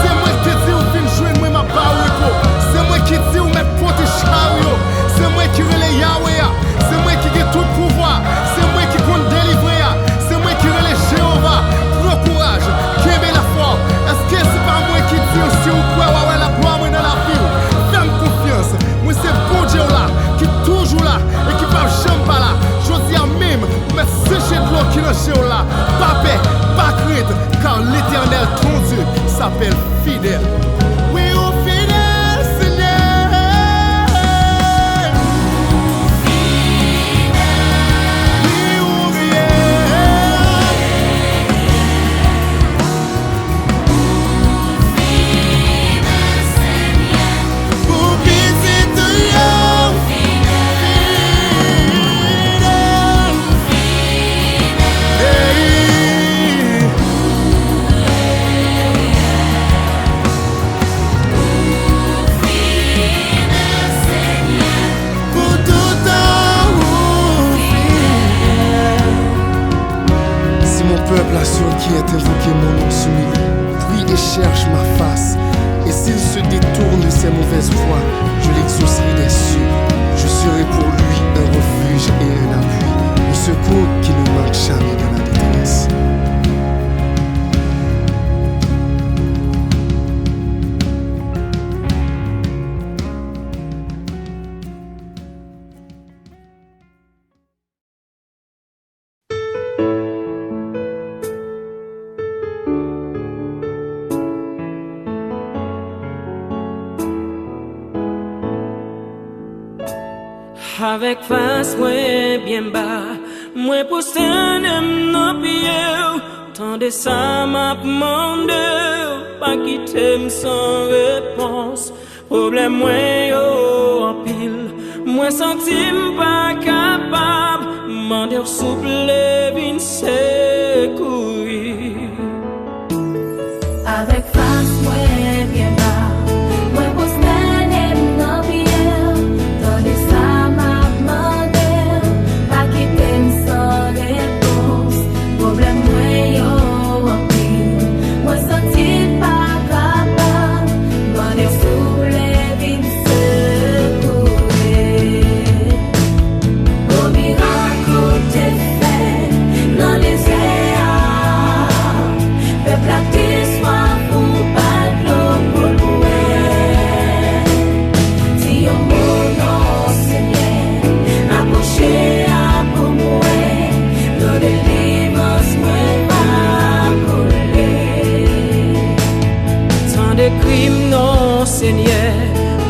C'est moi qui dis ou fin jouer moi ma barrico. C'est moi qui dis ou mettre porter chariot. C'est moi qui relais Yahweh. C'est moi qui ai tout pouvoir. C'est moi qui compte délivrer. C'est moi qui relais Jéhovah. Prends courage. Qui la foi. Est-ce que c'est pas moi qui dis aussi ou quoi ouais la gloire dans la vie. Fais-moi confiance. Moi c'est bon Dieu là qui est toujours là et qui va jamais pas là. Je dis à même mais sécher de l'eau qui est chez là. Pas paix, pas crainte car l'Éternel ton Dieu s'appelle fidèle. Oui au fidèle Seigneur. Oui au sur qui est invoqué mon nom s'humilie, prie et cherche ma face. Et s'il se détourne de ses mauvaises voies, je l'exaucerai des cieux. Je serai pour lui un refuge et un appui, un secours qui ne manque jamais dans la détresse. Avec face moi bien bas, moi pour stand dans pied, tant de ça m'a demandé, pas quitter sans réponse. Problème moi yo en pile, moi senti pas capable, demander souple vin secourir. Avec face moi bien bas, moi pour stand dans pied, tant de ça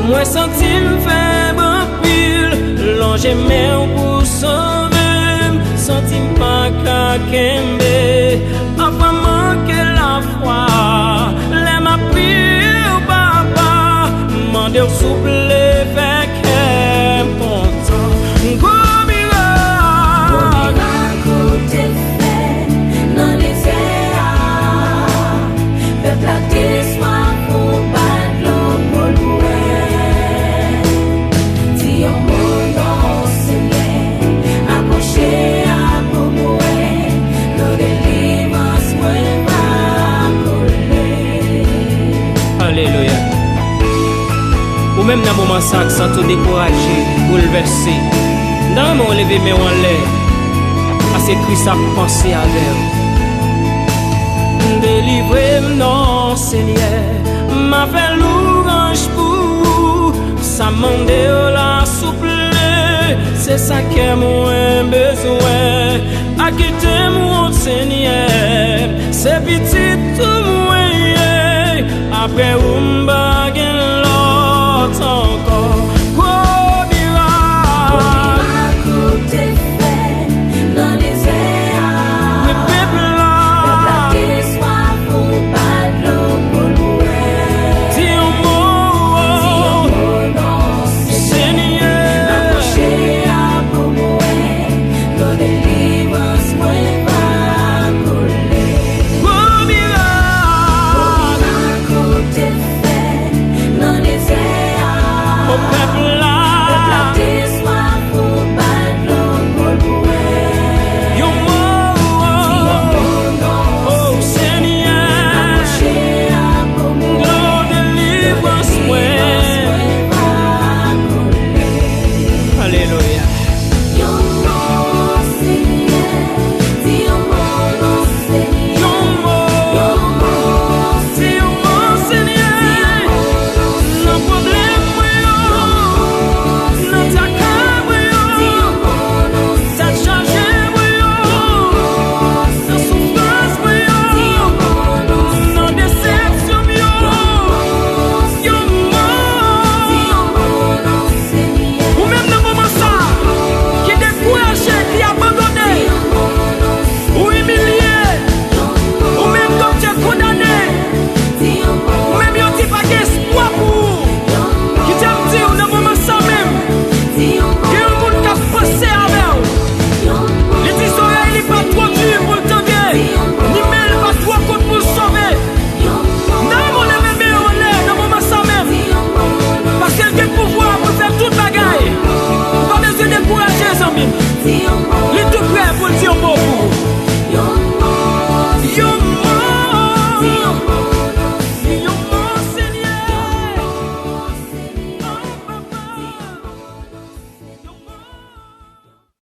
moi senti m'faible pile, longer main pour sauver, senti pas qu'à kembe, après manquer la foi, les m'a prié au papa, demander souple avec content. Ou même dans moment ça, sans tout décourager, bouleversé, dans mon lever mais en l'air, à ces cris ça penser à l'air. Délivrez-moi, non Seigneur, m'a fait louange pour, ça m'a la souple, c'est ça que moi besoin, à quitter mon Seigneur, c'est petit tout moi, après un baguette.